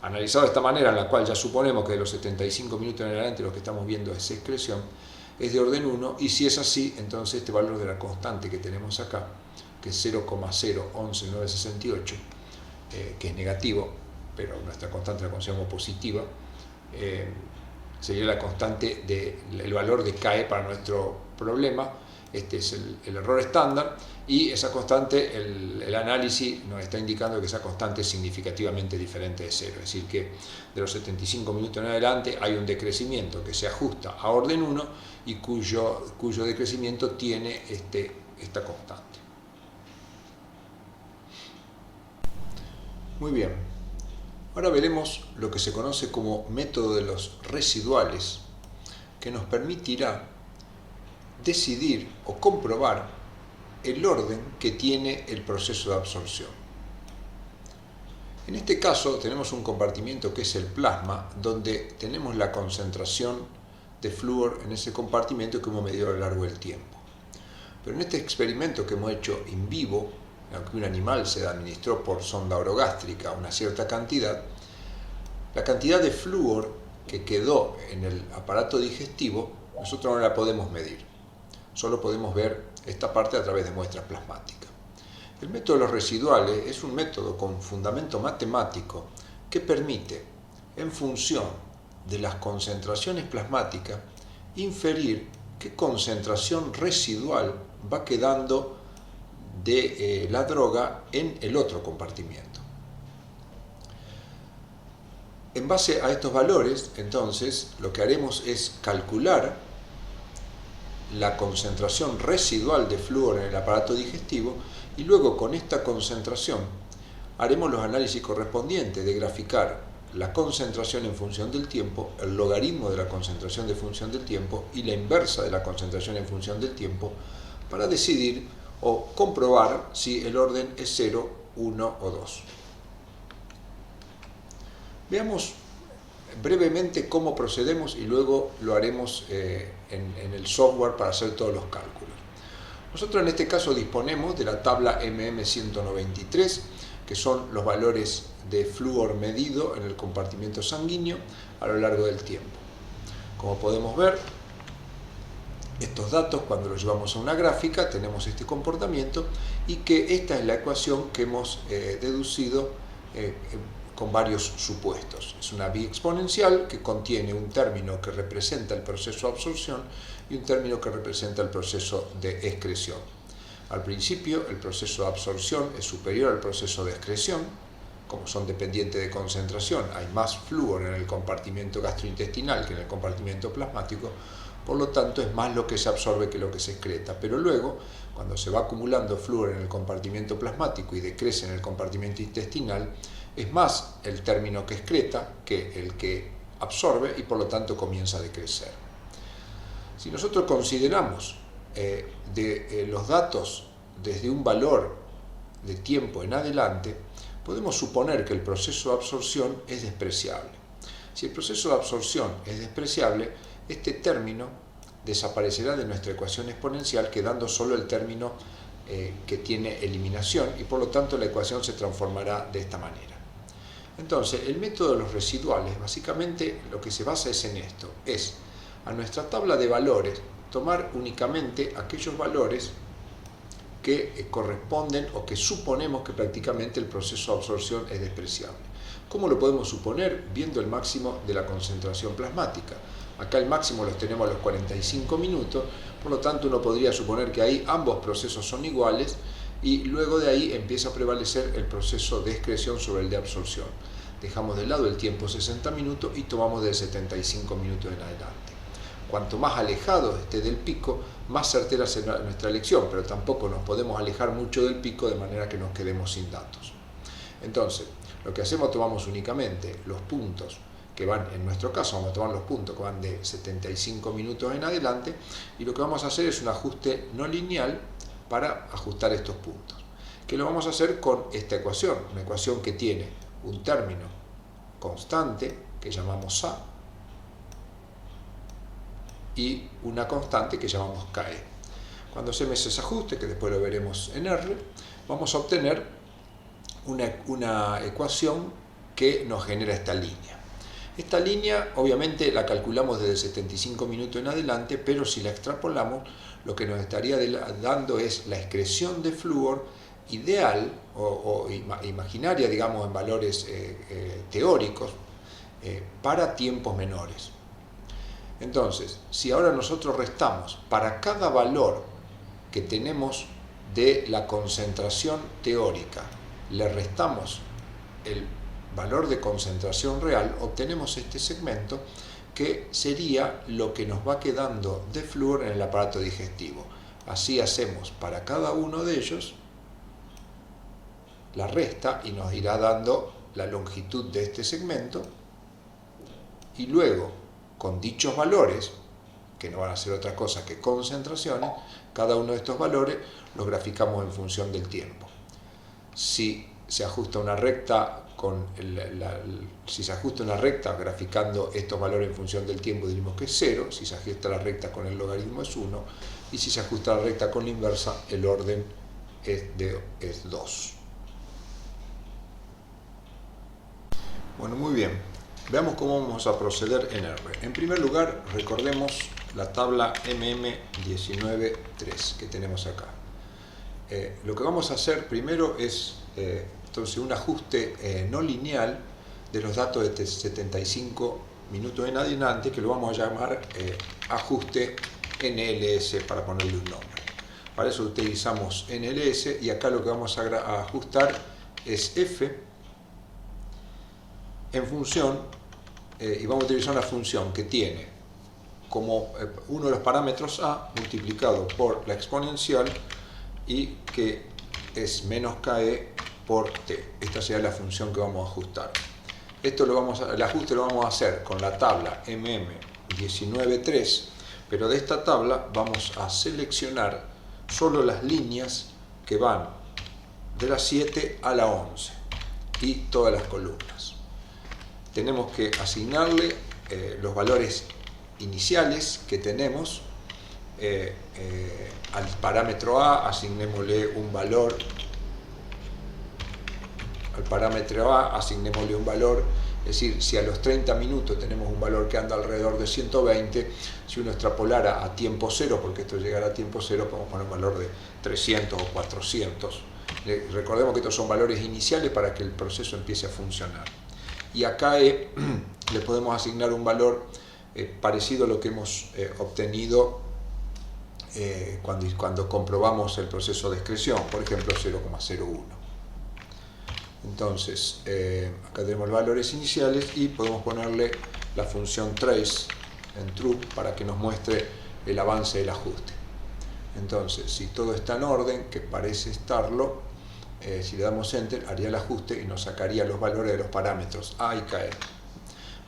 analizado de esta manera, en la cual ya suponemos que de los 75 minutos en adelante lo que estamos viendo es excreción, es de orden 1, y si es así, entonces este valor de la constante que tenemos acá, que es 0,011968, que es negativo, pero nuestra constante la consideramos positiva, sería la constante del valor de KE para nuestro problema. Este es el error estándar, y esa constante, el análisis nos está indicando que esa constante es significativamente diferente de 0, es decir, que de los 75 minutos en adelante hay un decrecimiento que se ajusta a orden 1 y cuyo decrecimiento tiene esta constante. Muy bien, ahora veremos lo que se conoce como método de los residuales, que nos permitirá decidir o comprobar el orden que tiene el proceso de absorción. En este caso tenemos un compartimiento que es el plasma, donde tenemos la concentración de flúor en ese compartimento que hemos medido a lo largo del tiempo. Pero en este experimento que hemos hecho in vivo, aunque un animal se administró por sonda orogástrica una cierta cantidad, la cantidad de flúor que quedó en el aparato digestivo nosotros no la podemos medir. Solo podemos ver esta parte a través de muestras plasmáticas. El método de los residuales es un método con fundamento matemático que permite, en función de las concentraciones plasmáticas, inferir qué concentración residual va quedando de la droga en el otro compartimiento. En base a estos valores, entonces, lo que haremos es calcular la concentración residual de flúor en el aparato digestivo, y luego con esta concentración haremos los análisis correspondientes de graficar la concentración en función del tiempo, el logaritmo de la concentración de función del tiempo y la inversa de la concentración en función del tiempo, para decidir o comprobar si el orden es 0, 1 o 2. Veamos brevemente cómo procedemos y luego lo haremos en el software para hacer todos los cálculos. Nosotros en este caso disponemos de la tabla MM193, que son los valores de flúor medido en el compartimento sanguíneo a lo largo del tiempo. Como podemos ver, estos datos, cuando los llevamos a una gráfica, tenemos este comportamiento, y que esta es la ecuación que hemos deducido con varios supuestos. Es una biexponencial que contiene un término que representa el proceso de absorción y un término que representa el proceso de excreción. Al principio, el proceso de absorción es superior al proceso de excreción. Como son dependientes de concentración, hay más flúor en el compartimento gastrointestinal que en el compartimento plasmático, por lo tanto es más lo que se absorbe que lo que se excreta. Pero luego, cuando se va acumulando flúor en el compartimento plasmático y decrece en el compartimento intestinal, es más el término que excreta que el que absorbe, y por lo tanto comienza a decrecer. Si nosotros consideramos los datos desde un valor de tiempo en adelante, podemos suponer que el proceso de absorción es despreciable. Si el proceso de absorción es despreciable, este término desaparecerá de nuestra ecuación exponencial, quedando solo el término que tiene eliminación, y por lo tanto la ecuación se transformará de esta manera. Entonces, el método de los residuales, básicamente lo que se basa es en esto, es a nuestra tabla de valores tomar únicamente aquellos valores que corresponden o que suponemos que prácticamente el proceso de absorción es despreciable. ¿Cómo lo podemos suponer? Viendo el máximo de la concentración plasmática. Acá el máximo los tenemos a los 45 minutos, por lo tanto uno podría suponer que ahí ambos procesos son iguales y luego de ahí empieza a prevalecer el proceso de excreción sobre el de absorción. Dejamos de lado el tiempo 60 minutos y tomamos de 75 minutos en adelante. Cuanto más alejado esté del pico, más certera será nuestra elección, pero tampoco nos podemos alejar mucho del pico de manera que nos quedemos sin datos. Entonces, lo que hacemos, tomamos únicamente los puntos que van, en nuestro caso vamos a tomar los puntos que van de 75 minutos en adelante, y lo que vamos a hacer es un ajuste no lineal para ajustar estos puntos, que lo vamos a hacer con esta ecuación, una ecuación que tiene un término constante que llamamos A y una constante que llamamos KE. Cuando hacemos ese ajuste, que después lo veremos en R, vamos a obtener una ecuación que nos genera esta línea. Esta línea obviamente la calculamos desde 75 minutos en adelante, pero si la extrapolamos, lo que nos estaría dando es la excreción de flúor ideal o imaginaria, digamos, en valores teóricos, para tiempos menores. Entonces, si ahora nosotros restamos para cada valor que tenemos de la concentración teórica, le restamos el valor de concentración real, obtenemos este segmento que sería lo que nos va quedando de flúor en el aparato digestivo. Así hacemos para cada uno de ellos la resta y nos irá dando la longitud de este segmento, y luego con dichos valores, que no van a ser otra cosa que concentraciones, cada uno de estos valores los graficamos en función del tiempo. Si se ajusta una recta graficando estos valores en función del tiempo, diremos que es 0, si se ajusta la recta con el logaritmo es 1, y si se ajusta la recta con la inversa, el orden es 2. Bueno, muy bien. Veamos cómo vamos a proceder en R. En primer lugar, recordemos la tabla MM193 que tenemos acá. Lo que vamos a hacer primero es entonces un ajuste no lineal de los datos de 75 minutos en adelante, que lo vamos a llamar ajuste NLS para ponerle un nombre. Para eso utilizamos NLS, y acá lo que vamos a ajustar es F en función, y vamos a utilizar una función que tiene como uno de los parámetros A multiplicado por la exponencial, y que es menos KE por T. Esta será la función que vamos a ajustar. El ajuste lo vamos a hacer con la tabla MM193, pero de esta tabla vamos a seleccionar solo las líneas que van de la 7 a la 11 y todas las columnas. Tenemos que asignarle los valores iniciales que tenemos al parámetro A, asignémosle un valor. Al parámetro A asignémosle un valor, es decir, si a los 30 minutos tenemos un valor que anda alrededor de 120, si uno extrapolara a tiempo cero, porque esto llegará a tiempo cero, podemos poner un valor de 300 o 400. Recordemos que estos son valores iniciales para que el proceso empiece a funcionar. Y acá le podemos asignar un valor parecido a lo que hemos obtenido cuando comprobamos el proceso de excreción, por ejemplo 0,01. Entonces, acá tenemos los valores iniciales y podemos ponerle la función trace en true para que nos muestre el avance del ajuste. Entonces, si todo está en orden, que parece estarlo, si le damos enter, haría el ajuste y nos sacaría los valores de los parámetros A y KE.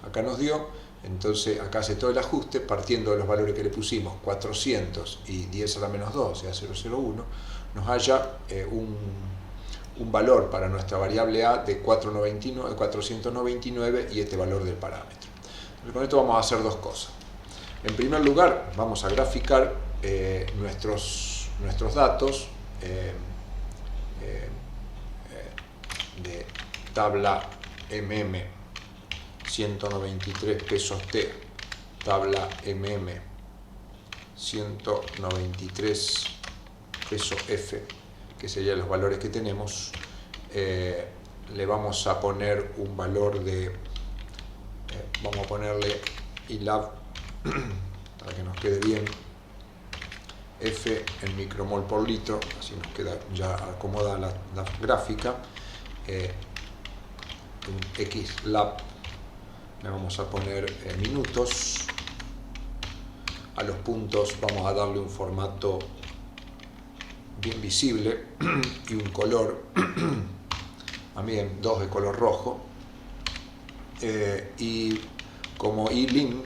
Acá nos dio, entonces acá hace todo el ajuste partiendo de los valores que le pusimos, 400 y 10 a la menos 2, o sea 0,01, nos halla un valor para nuestra variable A de 499 y este valor del parámetro. Entonces, con esto vamos a hacer dos cosas. En primer lugar, vamos a graficar nuestros datos de tabla MM 193 pesos T, tabla MM 193 pesos F, que serían los valores que tenemos. Le vamos a poner un valor de, vamos a ponerle ILAB para que nos quede bien, F en micromol por litro, así nos queda ya acomodada la gráfica. Un XLab le vamos a poner minutos. A los puntos vamos a darle un formato bien visible y un color, también 2 de color rojo. Y como ilim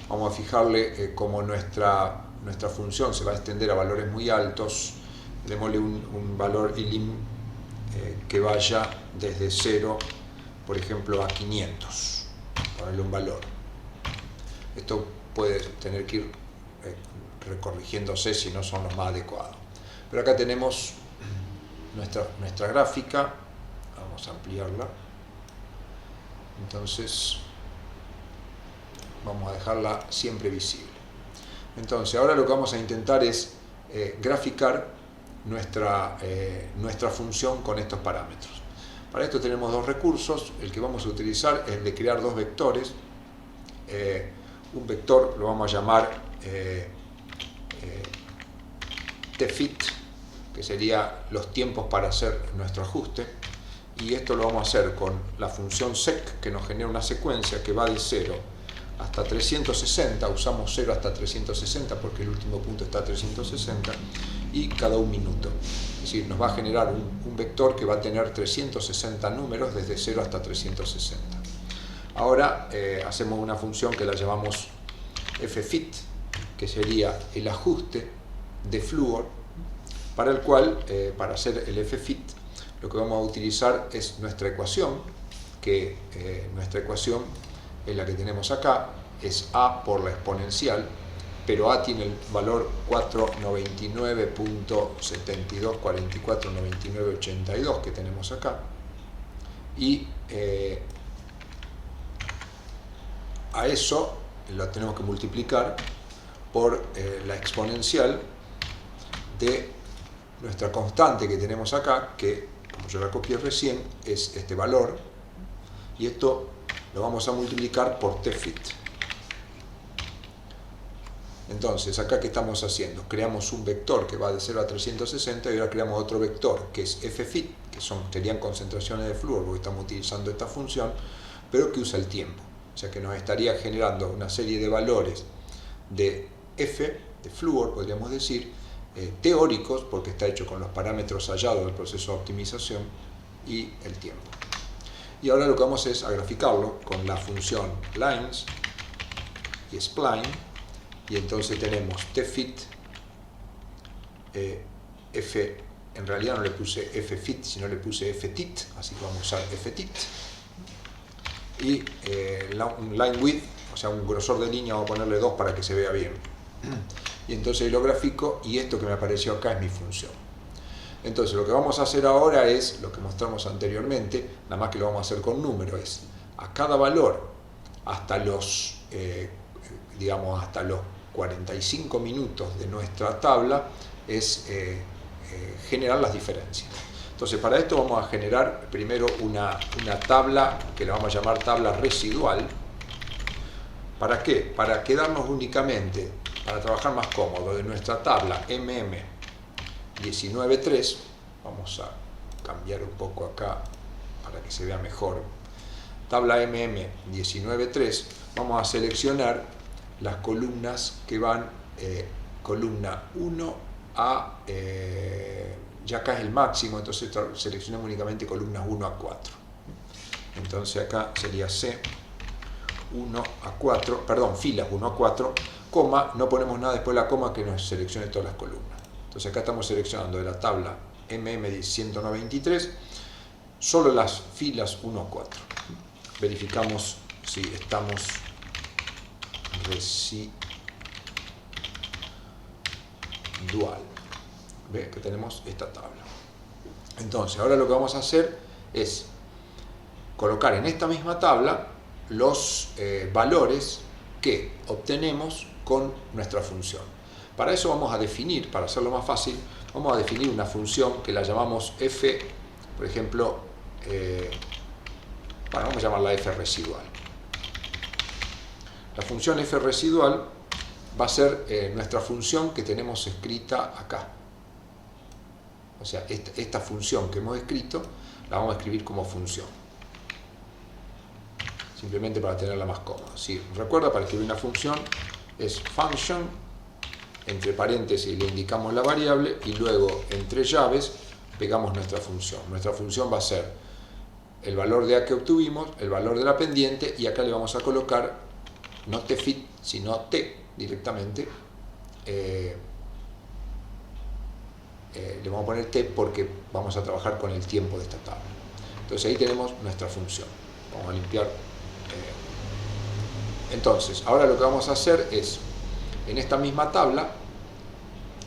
vamos a fijarle como nuestra función se va a extender a valores muy altos, démosle un valor ilim que vaya desde 0, por ejemplo, a 500. Ponerle un valor. Esto puede tener que ir recorrigiéndose si no son los más adecuados. Pero acá tenemos nuestra gráfica. Vamos a ampliarla. Entonces, vamos a dejarla siempre visible. Entonces, ahora lo que vamos a intentar es graficar nuestra función con estos parámetros. Para esto tenemos dos recursos. El que vamos a utilizar es el de crear dos vectores. Un vector lo vamos a llamar tfit, que sería los tiempos para hacer nuestro ajuste. Y esto lo vamos a hacer con la función sec, que nos genera una secuencia que va de 0 hasta 360. Usamos 0 hasta 360 porque el último punto está a 360. Y cada un minuto. Es decir, nos va a generar un vector que va a tener 360 números desde 0 hasta 360. Ahora hacemos una función que la llamamos ffit, que sería el ajuste de flúor, para el cual, para hacer el ffit, lo que vamos a utilizar es nuestra ecuación, que nuestra ecuación es la que tenemos acá, es A por la exponencial, pero A tiene el valor 499.72449982 que tenemos acá, y a eso lo tenemos que multiplicar por la exponencial de nuestra constante que tenemos acá, que como yo la copié recién es este valor, y esto lo vamos a multiplicar por tfit. Entonces, acá ¿qué estamos haciendo? Creamos un vector que va de 0 a 360 y ahora creamos otro vector que es ffit, que serían concentraciones de flúor, porque estamos utilizando esta función, pero que usa el tiempo. O sea que nos estaría generando una serie de valores de F, de flúor, podríamos decir, teóricos, porque está hecho con los parámetros hallados del proceso de optimización, y el tiempo. Y ahora lo que vamos es a graficarlo con la función lines y spline. Y entonces tenemos tfit, f, en realidad no le puse ffit, sino le puse ftit, así que vamos a usar ftit. Y un line width, o sea, un grosor de línea, vamos a ponerle 2 para que se vea bien. Y entonces lo grafico, y esto que me apareció acá es mi función. Entonces lo que vamos a hacer ahora es lo que mostramos anteriormente, nada más que lo vamos a hacer con números, es a cada valor hasta los digamos hasta los 45 minutos de nuestra tabla es generar las diferencias. Entonces para esto vamos a generar primero una tabla que la vamos a llamar tabla residual. ¿Para qué? Para quedarnos únicamente, para trabajar más cómodo, de nuestra tabla MM193. Vamos a cambiar un poco acá para que se vea mejor. Tabla MM193, vamos a seleccionar las columnas que van columna 1 a, ya acá es el máximo, entonces seleccionamos únicamente columnas 1 a 4. Entonces acá sería C, 1 a 4, perdón, filas 1 a 4, coma, no ponemos nada después de la coma que nos seleccione todas las columnas. Entonces acá estamos seleccionando de la tabla MM193 solo las filas 1 a 4. Verificamos si estamos dual. ¿Ve? Que tenemos esta tabla. Entonces, ahora lo que vamos a hacer es colocar en esta misma tabla los valores que obtenemos con nuestra función. Para eso vamos a definir, para hacerlo más fácil, vamos a definir una función que la llamamos f, por ejemplo, bueno, vamos a llamarla f residual. La función f residual va a ser nuestra función que tenemos escrita acá. O sea, esta función que hemos escrito la vamos a escribir como función. Simplemente para tenerla más cómoda. Si recuerda, para escribir una función es function, entre paréntesis le indicamos la variable y luego entre llaves pegamos nuestra función. Nuestra función va a ser el valor de A que obtuvimos, el valor de la pendiente, y acá le vamos a colocar no tfit, sino t directamente. Le vamos a poner t porque vamos a trabajar con el tiempo de esta tabla. Entonces ahí tenemos nuestra función. Vamos a limpiar. Entonces, ahora lo que vamos a hacer es, en esta misma tabla,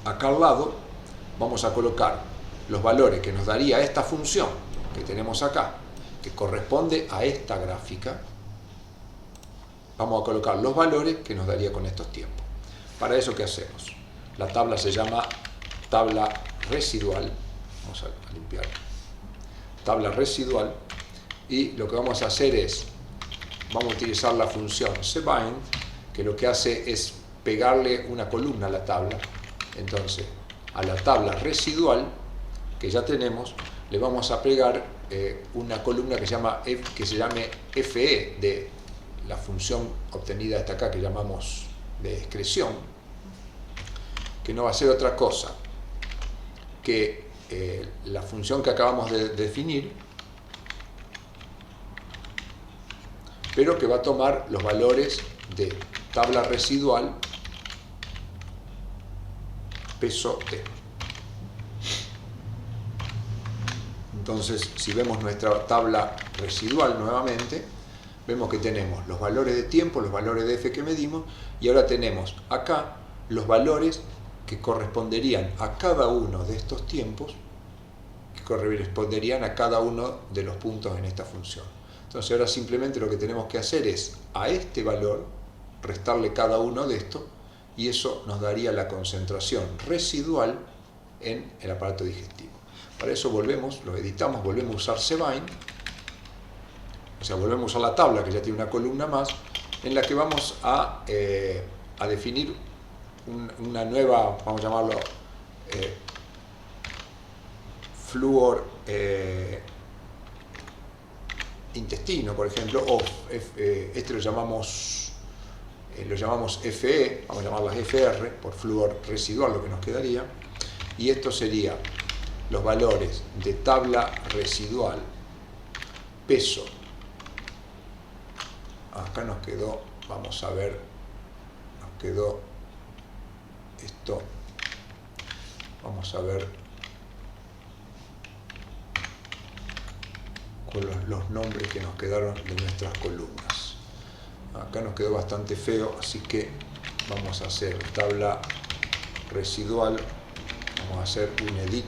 acá al lado, vamos a colocar los valores que nos daría esta función que tenemos acá, que corresponde a esta gráfica. Vamos a colocar los valores que nos daría con estos tiempos. Para eso, ¿qué hacemos? La tabla se llama tabla residual. Vamos a limpiar. Tabla residual. Y lo que vamos a hacer es, vamos a utilizar la función cbind, que lo que hace es pegarle una columna a la tabla. Entonces, a la tabla residual que ya tenemos, le vamos a pegar una columna que se llame fe de la función obtenida hasta acá, que llamamos de excreción, que no va a ser otra cosa que la función que acabamos de definir, pero que va a tomar los valores de tabla residual peso t. Entonces, si vemos nuestra tabla residual nuevamente, vemos que tenemos los valores de tiempo, los valores de f que medimos, y ahora tenemos acá los valores que corresponderían a cada uno de estos tiempos, que corresponderían a cada uno de los puntos en esta función. Entonces ahora simplemente lo que tenemos que hacer es a este valor restarle cada uno de estos, y eso nos daría la concentración residual en el aparato digestivo. Para eso volvemos, lo editamos, volvemos a usar cbind, o sea, volvemos a usar la tabla que ya tiene una columna más, en la que vamos a definir una nueva, vamos a llamarlo flúor intestino, por ejemplo, o este lo llamamos FE, vamos a llamarlas FR, por flúor residual lo que nos quedaría, y esto sería los valores de tabla residual, peso. Acá nos quedó, vamos a ver, nos quedó esto, vamos a ver con los nombres que nos quedaron de nuestras columnas. Acá nos quedó bastante feo, así que vamos a hacer tabla residual, vamos a hacer un edit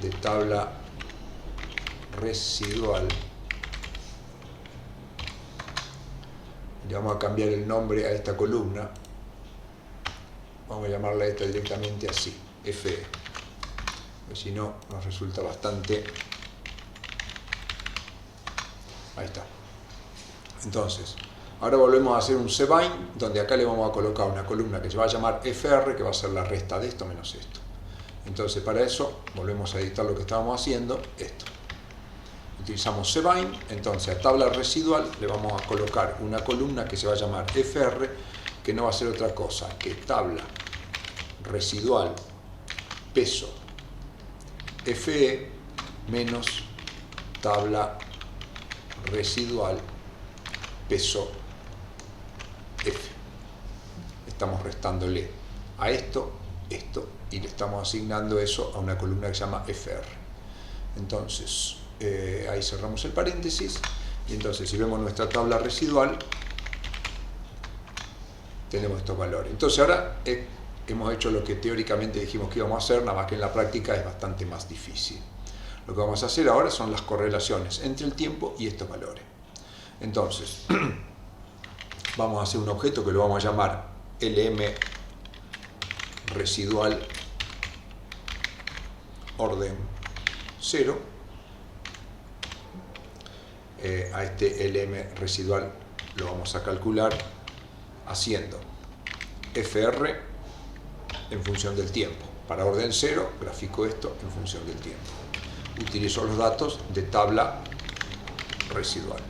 de tabla residual. Le vamos a cambiar el nombre a esta columna, vamos a llamarla esta directamente así, FE, porque si no nos resulta bastante. Ahí está. Entonces, ahora volvemos a hacer un cbind, donde acá le vamos a colocar una columna que se va a llamar FR, que va a ser la resta de esto menos esto. Entonces, para eso, volvemos a editar lo que estábamos haciendo, esto. Utilizamos cbind, entonces a tabla residual le vamos a colocar una columna que se va a llamar FR, que no va a ser otra cosa que tabla residual peso FE menos tabla residual peso F. Estamos restándole a esto, y le estamos asignando eso a una columna que se llama FR. Entonces, ahí cerramos el paréntesis, y entonces si vemos nuestra tabla residual, tenemos estos valores. Entonces ahora hemos hecho lo que teóricamente dijimos que íbamos a hacer, nada más que en la práctica es bastante más difícil. Lo que vamos a hacer ahora son las correlaciones entre el tiempo y estos valores. Entonces, vamos a hacer un objeto que lo vamos a llamar LM residual orden 0. A este LM residual lo vamos a calcular haciendo FR en función del tiempo. Para orden 0, grafico esto en función del tiempo. Utilizo los datos de tabla residual.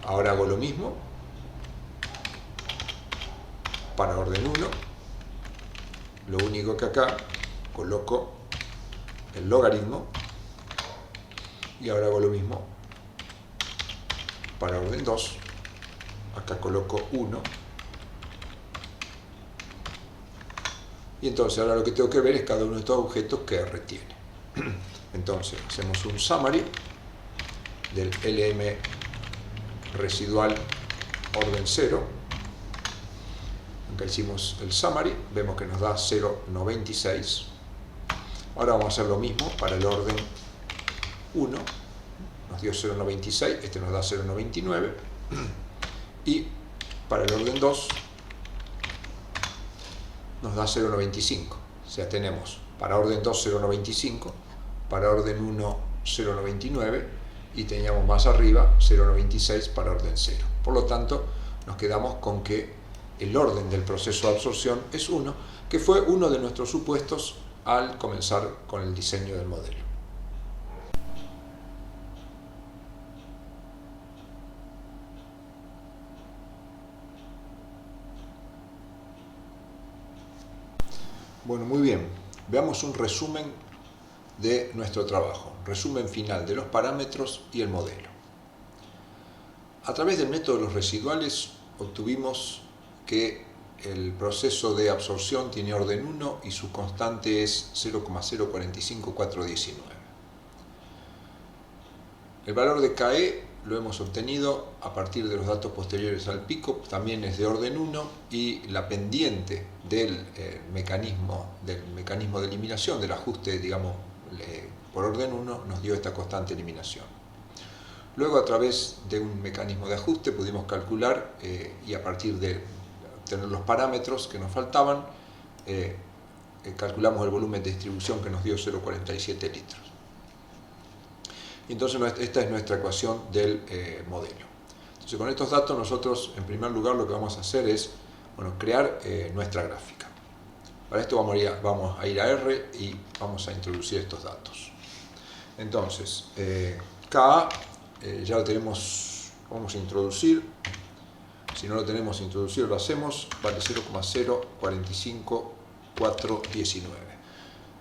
Ahora hago lo mismo para orden 1. Lo único que acá coloco el logaritmo, y ahora hago lo mismo para orden 2. Acá coloco 1. Y entonces ahora lo que tengo que ver es cada uno de estos objetos que R tiene. Entonces hacemos un summary del LM residual orden 0. Acá hicimos el summary, vemos que nos da 0,96. Ahora vamos a hacer lo mismo para el orden 1. Nos dio 0,96, este nos da 0,99. Y para el orden 2 nos da 0,95. O sea, tenemos para orden 2 0,95, para orden 1 0,99 y teníamos más arriba 0,96 para orden 0. Por lo tanto, nos quedamos con que el orden del proceso de absorción es 1, que fue uno de nuestros supuestos al comenzar con el diseño del modelo. Bueno, muy bien. Veamos un resumen de nuestro trabajo, resumen final de los parámetros y el modelo. A través del método de los residuales obtuvimos que el proceso de absorción tiene orden 1 y su constante es 0,045419. El valor de KE lo hemos obtenido a partir de los datos posteriores al pico, también es de orden 1, y la pendiente del mecanismo de eliminación, del ajuste, digamos, por orden 1, nos dio esta constante eliminación. Luego, a través de un mecanismo de ajuste, pudimos calcular, y a partir de tener los parámetros que nos faltaban, calculamos el volumen de distribución que nos dio 0,47 litros. Entonces esta es nuestra ecuación del modelo. Entonces con estos datos nosotros en primer lugar lo que vamos a hacer es crear nuestra gráfica. Para esto vamos a ir a R y vamos a introducir estos datos. Entonces K ya lo tenemos, vamos a introducir. Si no lo tenemos introducido lo hacemos, vale 0,045419.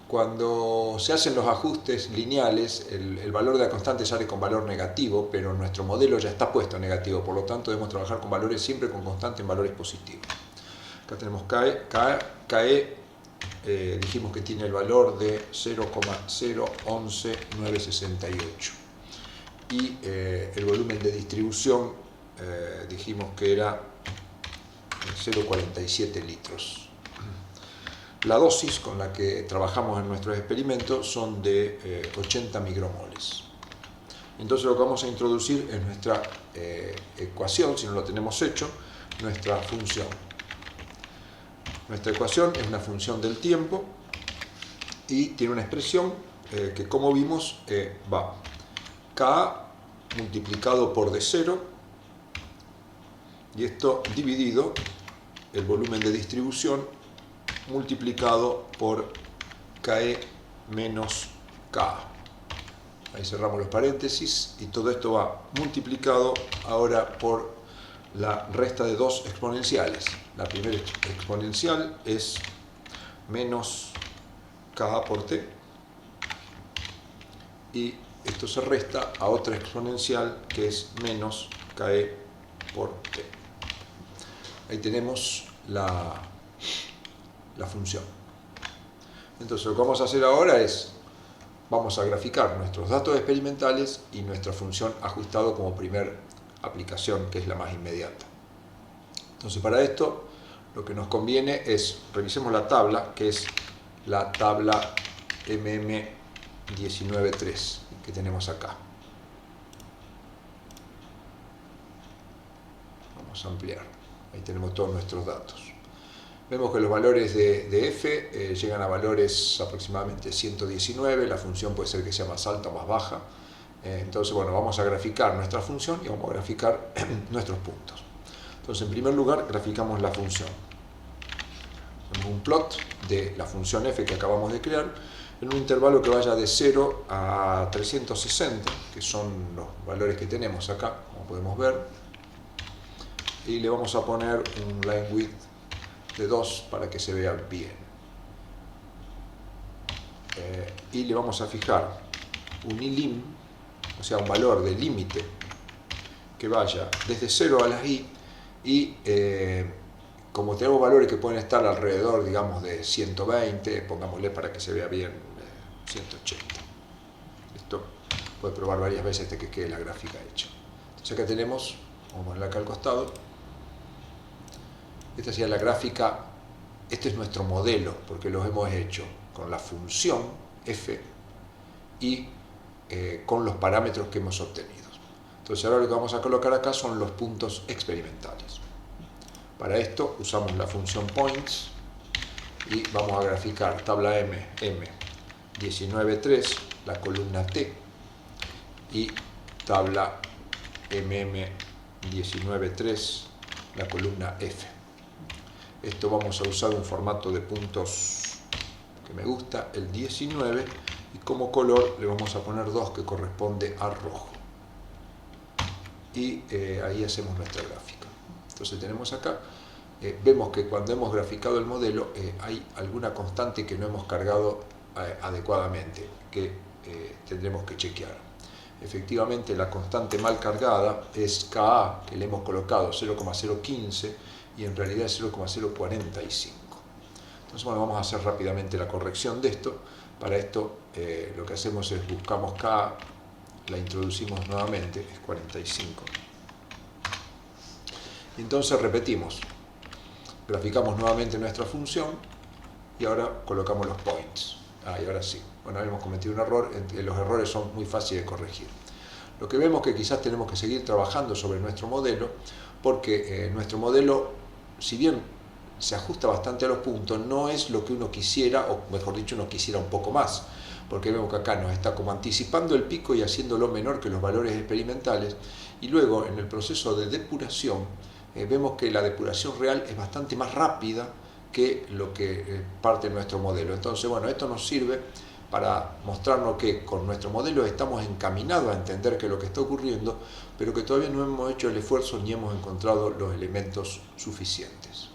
Cuando se hacen los ajustes lineales, el valor de la constante sale con valor negativo, pero nuestro modelo ya está puesto negativo, por lo tanto debemos trabajar con valores siempre con constante en valores positivos. Acá tenemos KE, dijimos que tiene el valor de 0,011968 y el volumen de distribución dijimos que era 0,47 litros. La dosis con la que trabajamos en nuestros experimentos son de 80 micromoles. Entonces lo que vamos a introducir es nuestra ecuación, si no lo tenemos hecho, nuestra función. Nuestra ecuación es una función del tiempo y tiene una expresión que, como vimos, va K multiplicado por D0 y esto dividido el volumen de distribución multiplicado por KE menos K. Ahí cerramos los paréntesis y todo esto va multiplicado ahora por la resta de dos exponenciales. La primera exponencial es menos K por T y esto se resta a otra exponencial que es menos KE por T. Ahí tenemos la función. Entonces lo que vamos a hacer ahora es, vamos a graficar nuestros datos experimentales y nuestra función ajustado como primer aplicación, que es la más inmediata. Entonces para esto lo que nos conviene es, revisemos la tabla, que es la tabla MM193 que tenemos acá. Vamos a ampliar, ahí tenemos todos nuestros datos. Vemos que los valores de f llegan a valores aproximadamente 119, la función puede ser que sea más alta o más baja. Entonces, bueno, vamos a graficar nuestra función y vamos a graficar nuestros puntos. Entonces, en primer lugar, graficamos la función. Hacemos un plot de la función f que acabamos de crear en un intervalo que vaya de 0 a 360, que son los valores que tenemos acá, como podemos ver. Y le vamos a poner un line width de 2 para que se vea bien. Y le vamos a fijar un ilim, o sea, un valor de límite que vaya desde 0 a la i y como tenemos valores que pueden estar alrededor, digamos, de 120, pongámosle para que se vea bien 180. Esto puede probar varias veces hasta que quede la gráfica hecha. Entonces acá tenemos, vamos a ponerla acá al costado. Esta sería la gráfica, este es nuestro modelo, porque los hemos hecho con la función f y con los parámetros que hemos obtenido. Entonces ahora lo que vamos a colocar acá son los puntos experimentales. Para esto usamos la función points y vamos a graficar tabla M193, la columna T, y tabla MM193, la columna F. Esto vamos a usar un formato de puntos que me gusta, el 19, y como color le vamos a poner 2 que corresponde a rojo. Y ahí hacemos nuestra gráfica. Entonces tenemos acá, vemos que cuando hemos graficado el modelo hay alguna constante que no hemos cargado adecuadamente, que tendremos que chequear. Efectivamente la constante mal cargada es Ka, que le hemos colocado 0,015 y en realidad es 0,045. Entonces bueno, vamos a hacer rápidamente la corrección de esto. Para esto lo que hacemos es buscamos K, la introducimos nuevamente, es 45. Y entonces repetimos, graficamos nuevamente nuestra función y ahora colocamos los points. Y ahora sí, bueno, hemos cometido un error, los errores son muy fáciles de corregir. Lo que vemos que quizás tenemos que seguir trabajando sobre nuestro modelo, porque nuestro modelo, si bien se ajusta bastante a los puntos, no es lo que uno quisiera, o mejor dicho, uno quisiera un poco más, porque vemos que acá nos está como anticipando el pico y haciéndolo menor que los valores experimentales, y luego en el proceso de depuración vemos que la depuración real es bastante más rápida que lo que parte de nuestro modelo. Entonces, bueno, esto nos sirve para mostrarnos que con nuestro modelo estamos encaminados a entender qué es lo que está ocurriendo, pero que todavía no hemos hecho el esfuerzo ni hemos encontrado los elementos suficientes.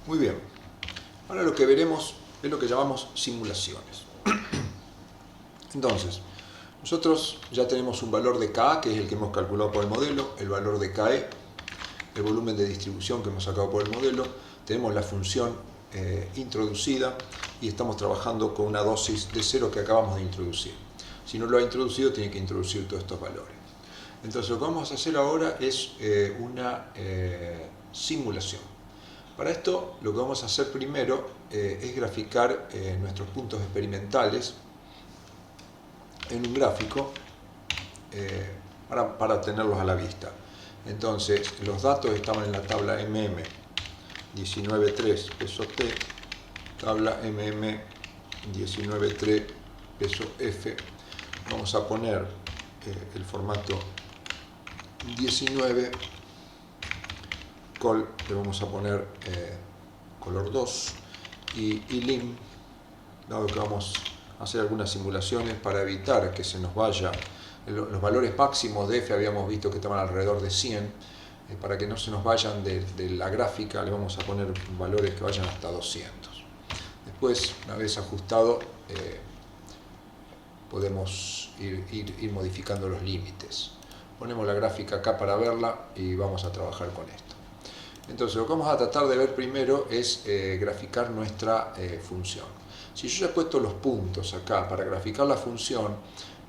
Muy bien, ahora lo que veremos es lo que llamamos simulaciones. Entonces, nosotros ya tenemos un valor de Ka, que es el que hemos calculado por el modelo, el valor de Ke, el volumen de distribución que hemos sacado por el modelo, tenemos la función introducida y estamos trabajando con una dosis de 0 que acabamos de introducir. Si no lo ha introducido, tiene que introducir todos estos valores. Entonces lo que vamos a hacer ahora es una simulación. Para esto lo que vamos a hacer primero es graficar nuestros puntos experimentales en un gráfico para tenerlos a la vista. Entonces los datos estaban en la tabla MM193 peso T, tabla MM193 peso F. Vamos a poner el formato 19, le vamos a poner color 2 y lim, dado que vamos a hacer algunas simulaciones para evitar que se nos vaya los valores máximos de F, habíamos visto que estaban alrededor de 100, para que no se nos vayan de la gráfica le vamos a poner valores que vayan hasta 200. Después, una vez ajustado, podemos ir modificando los límites. Ponemos la gráfica acá para verla y vamos a trabajar con esto. Entonces lo que vamos a tratar de ver primero es graficar nuestra función. Si yo ya he puesto los puntos acá para graficar la función,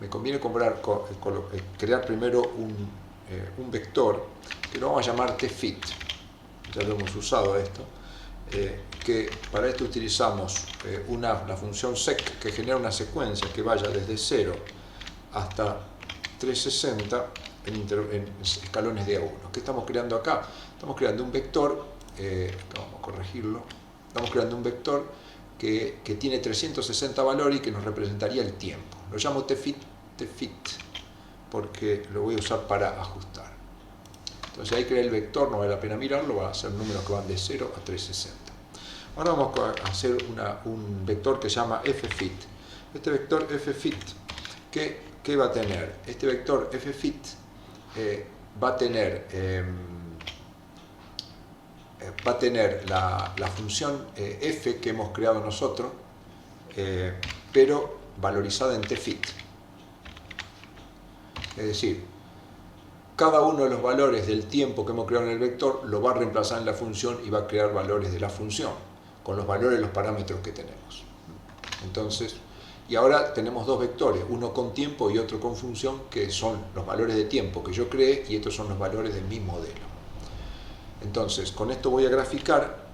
me conviene crear primero un vector que lo vamos a llamar tfit. ya lo hemos usado esto, que para esto utilizamos la función sec que genera una secuencia que vaya desde 0 hasta 360 en escalones de A1. ¿Qué estamos creando acá? Estamos creando un vector, vamos a corregirlo, estamos creando un vector que tiene 360 valores y que nos representaría el tiempo. Lo llamo tfit porque lo voy a usar para ajustar. Entonces ahí creé el vector, no vale la pena mirarlo, va a ser números que van de 0 a 360. Ahora vamos a hacer un vector que se llama ffit. Este vector ffit, ¿qué va a tener? Este vector ffit va a tener la función f que hemos creado nosotros, pero valorizada en tfit. Es decir, cada uno de los valores del tiempo que hemos creado en el vector lo va a reemplazar en la función y va a crear valores de la función, con los valores de los parámetros que tenemos. Entonces, y ahora tenemos dos vectores, uno con tiempo y otro con función, que son los valores de tiempo que yo creé, y estos son los valores de mi modelo. Entonces, con esto voy a graficar,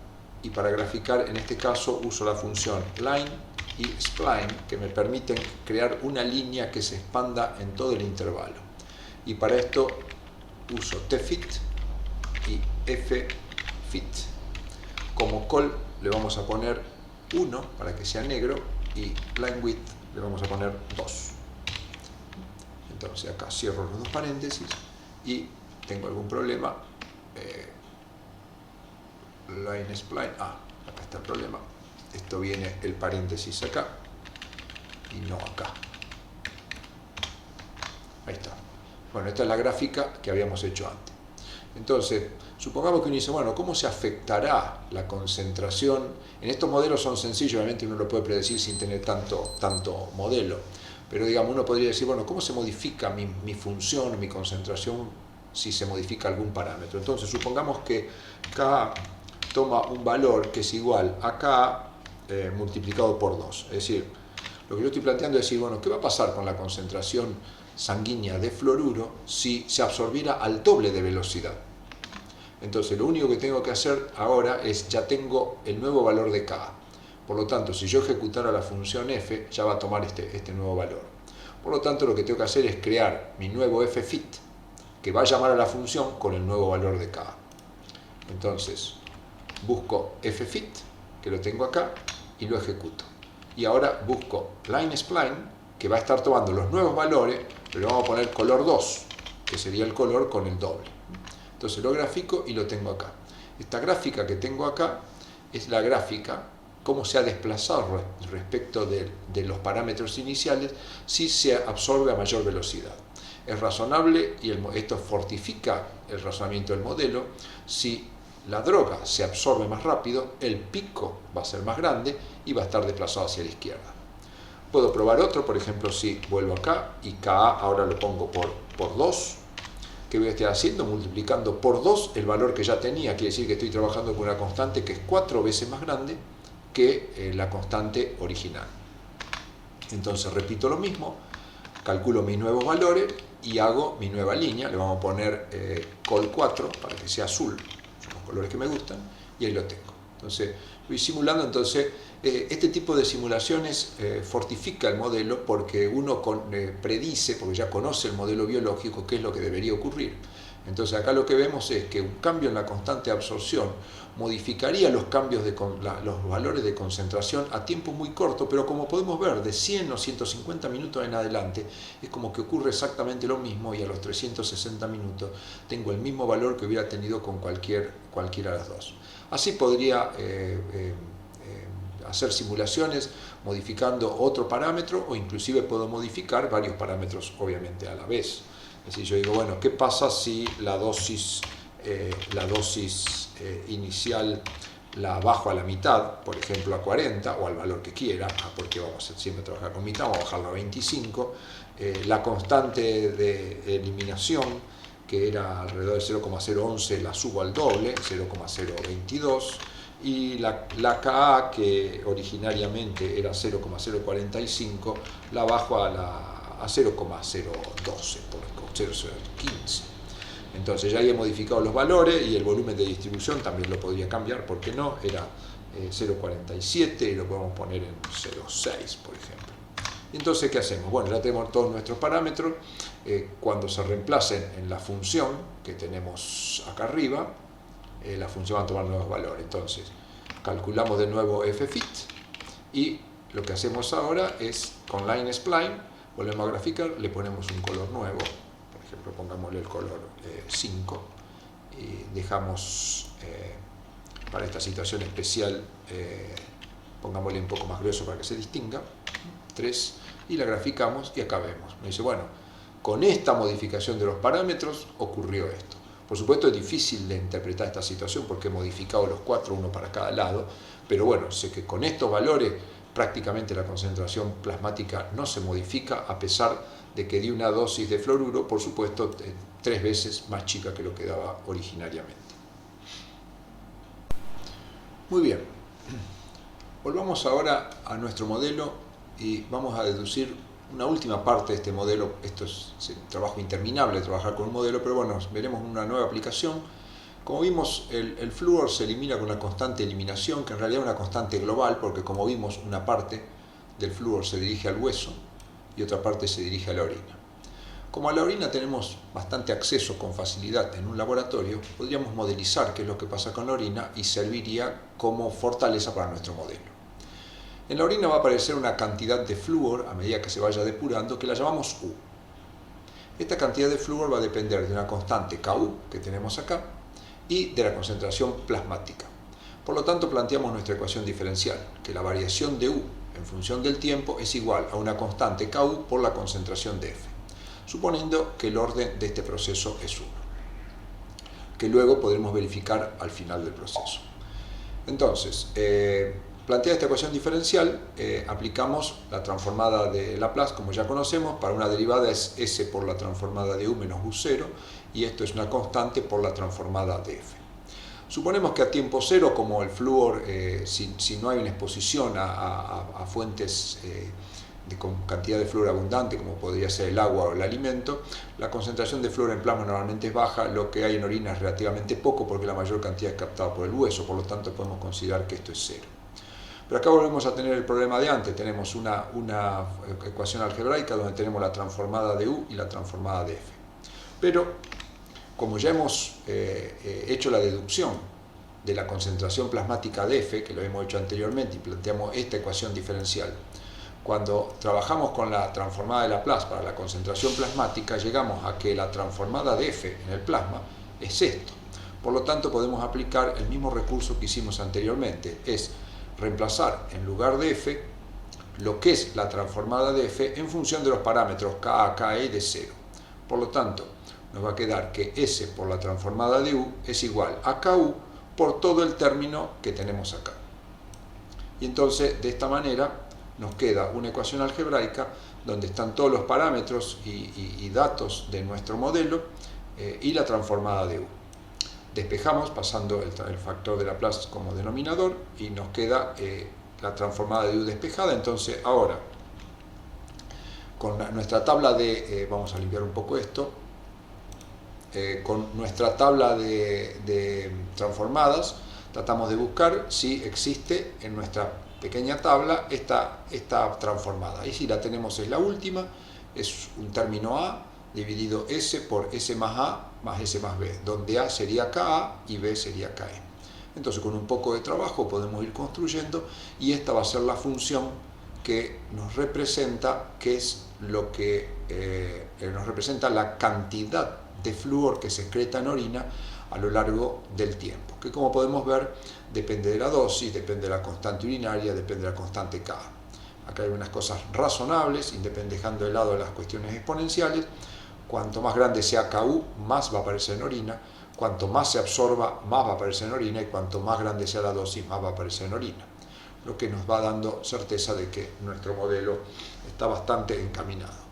y para graficar en este caso uso la función line y spline, que me permiten crear una línea que se expanda en todo el intervalo. Y para esto uso tfit y ffit. Como col le vamos a poner 1 para que sea negro, y line width le vamos a poner 2. Entonces acá cierro los dos paréntesis y tengo algún problema. Line spline, acá está el problema. Esto viene el paréntesis acá y no acá. Ahí está. Bueno, esta es la gráfica que habíamos hecho antes. Entonces, supongamos que uno dice, bueno, ¿cómo se afectará la concentración? En estos modelos son sencillos, obviamente uno lo puede predecir sin tener tanto modelo. Pero digamos, uno podría decir, bueno, ¿cómo se modifica mi función, mi concentración, si se modifica algún parámetro? Entonces, supongamos que K toma un valor que es igual a K multiplicado por 2. Es decir, lo que yo estoy planteando es decir, bueno, ¿qué va a pasar con la concentración sanguínea de fluoruro si se absorbiera al doble de velocidad? Entonces lo único que tengo que hacer ahora es, ya tengo el nuevo valor de K. Por lo tanto, si yo ejecutara la función f, ya va a tomar este nuevo valor. Por lo tanto, lo que tengo que hacer es crear mi nuevo ffit, que va a llamar a la función con el nuevo valor de K. Entonces, busco ffit, que lo tengo acá, y lo ejecuto. Y ahora busco line spline, que va a estar tomando los nuevos valores, pero le vamos a poner color 2, que sería el color con el doble. Entonces lo grafico y lo tengo acá. Esta gráfica que tengo acá es la gráfica, cómo se ha desplazado respecto de los parámetros iniciales si se absorbe a mayor velocidad. Es razonable, y esto fortifica el razonamiento del modelo, si la droga se absorbe más rápido, el pico va a ser más grande y va a estar desplazado hacia la izquierda. Puedo probar otro, por ejemplo, si vuelvo acá y Ka ahora lo pongo por 2, ¿qué voy a estar haciendo? Multiplicando por 2 el valor que ya tenía, quiere decir que estoy trabajando con una constante que es 4 veces más grande que la constante original. Entonces repito lo mismo, calculo mis nuevos valores y hago mi nueva línea, le vamos a poner col 4 para que sea azul, son los colores que me gustan, y ahí lo tengo. Entonces voy simulando, entonces este tipo de simulaciones fortifica el modelo porque uno predice, porque ya conoce el modelo biológico, qué es lo que debería ocurrir. Entonces acá lo que vemos es que un cambio en la constante de absorción modificaría los cambios los valores de concentración a tiempo muy corto, pero como podemos ver, de 100 o 150 minutos en adelante, es como que ocurre exactamente lo mismo, y a los 360 minutos tengo el mismo valor que hubiera tenido con cualquiera de las dos. Así podría hacer simulaciones modificando otro parámetro, o inclusive puedo modificar varios parámetros obviamente a la vez. Es decir, yo digo, bueno, ¿qué pasa si la dosis inicial la bajo a la mitad, por ejemplo a 40 o al valor que quiera, porque vamos a siempre trabajar con mitad, vamos a bajarla a 25, la constante de eliminación, que era alrededor de 0,011, la subo al doble, 0,022, y la Ka, que originariamente era 0,045, la bajo a 0,012, por 0,015. Entonces ya he modificado los valores y el volumen de distribución también lo podría cambiar, ¿por qué no? Era 0,47 y lo podemos poner en 0,6, por ejemplo. Entonces, ¿qué hacemos? Bueno, ya tenemos todos nuestros parámetros. Cuando se reemplacen en la función que tenemos acá arriba, la función va a tomar nuevos valores. Entonces, calculamos de nuevo ffit y lo que hacemos ahora es, con line spline, volvemos a graficar, le ponemos un color nuevo, por ejemplo, pongámosle el color 5 y dejamos, para esta situación especial, pongámosle un poco más grueso para que se distinga, 3, y la graficamos y acá vemos. Me dice, bueno, con esta modificación de los parámetros ocurrió esto. Por supuesto es difícil de interpretar esta situación porque he modificado los 4, uno para cada lado, pero bueno, sé que con estos valores prácticamente la concentración plasmática no se modifica, a pesar de que di una dosis de fluoruro, por supuesto, 3 veces más chica que lo que daba originariamente. Muy bien, volvamos ahora a nuestro modelo y vamos a deducir una última parte de este modelo. Esto es un trabajo interminable, trabajar con un modelo, pero bueno, veremos una nueva aplicación. Como vimos, el flúor se elimina con una constante eliminación, que en realidad es una constante global, porque como vimos, una parte del flúor se dirige al hueso y otra parte se dirige a la orina. Como a la orina tenemos bastante acceso con facilidad en un laboratorio, podríamos modelizar qué es lo que pasa con la orina y serviría como fortaleza para nuestro modelo. En la orina va a aparecer una cantidad de flúor a medida que se vaya depurando, que la llamamos U. Esta cantidad de flúor va a depender de una constante Ku que tenemos acá y de la concentración plasmática. Por lo tanto, planteamos nuestra ecuación diferencial, que la variación de U en función del tiempo es igual a una constante Ku por la concentración de F, suponiendo que el orden de este proceso es 1, que luego podremos verificar al final del proceso. Entonces, planteada esta ecuación diferencial, aplicamos la transformada de Laplace, como ya conocemos. Para una derivada es S por la transformada de U menos U0, y esto es una constante por la transformada de F. Suponemos que a tiempo cero, como el flúor, si no hay una exposición a fuentes con cantidad de flúor abundante, como podría ser el agua o el alimento, la concentración de flúor en plasma normalmente es baja, lo que hay en orina es relativamente poco, porque la mayor cantidad es captada por el hueso, por lo tanto podemos considerar que esto es cero. Pero acá volvemos a tener el problema de antes. Tenemos una ecuación algebraica donde tenemos la transformada de U y la transformada de F. Pero, como ya hemos hecho la deducción de la concentración plasmática de F, que lo hemos hecho anteriormente, y planteamos esta ecuación diferencial, cuando trabajamos con la transformada de Laplace para la concentración plasmática, llegamos a que la transformada de F en el plasma es esto. Por lo tanto, podemos aplicar el mismo recurso que hicimos anteriormente, es reemplazar en lugar de F lo que es la transformada de F en función de los parámetros Ka, Ke de 0. Por lo tanto, nos va a quedar que S por la transformada de U es igual a Ku por todo el término que tenemos acá. Y entonces, de esta manera, nos queda una ecuación algebraica donde están todos los parámetros y datos de nuestro modelo y la transformada de U. Despejamos pasando el factor de Laplace como denominador y nos queda la transformada de U despejada. Entonces ahora, con nuestra tabla de, vamos a limpiar un poco esto, con nuestra tabla de transformadas, tratamos de buscar si existe en nuestra pequeña tabla esta transformada. Y si la tenemos, es la última, es un término A dividido S por S más A más S más B, donde A sería Ka y B sería Ke. Entonces, con un poco de trabajo podemos ir construyendo, y esta va a ser la función que nos representa, que es lo que nos representa la cantidad de flúor que se excreta en orina a lo largo del tiempo, que, como podemos ver, depende de la dosis, depende de la constante urinaria, depende de la constante Ka. Acá hay unas cosas razonables, dejando de lado las cuestiones exponenciales. Cuanto más grande sea Ku, más va a aparecer en orina. Cuanto más se absorba, más va a aparecer en orina. Y cuanto más grande sea la dosis, más va a aparecer en orina. Lo que nos va dando certeza de que nuestro modelo está bastante encaminado.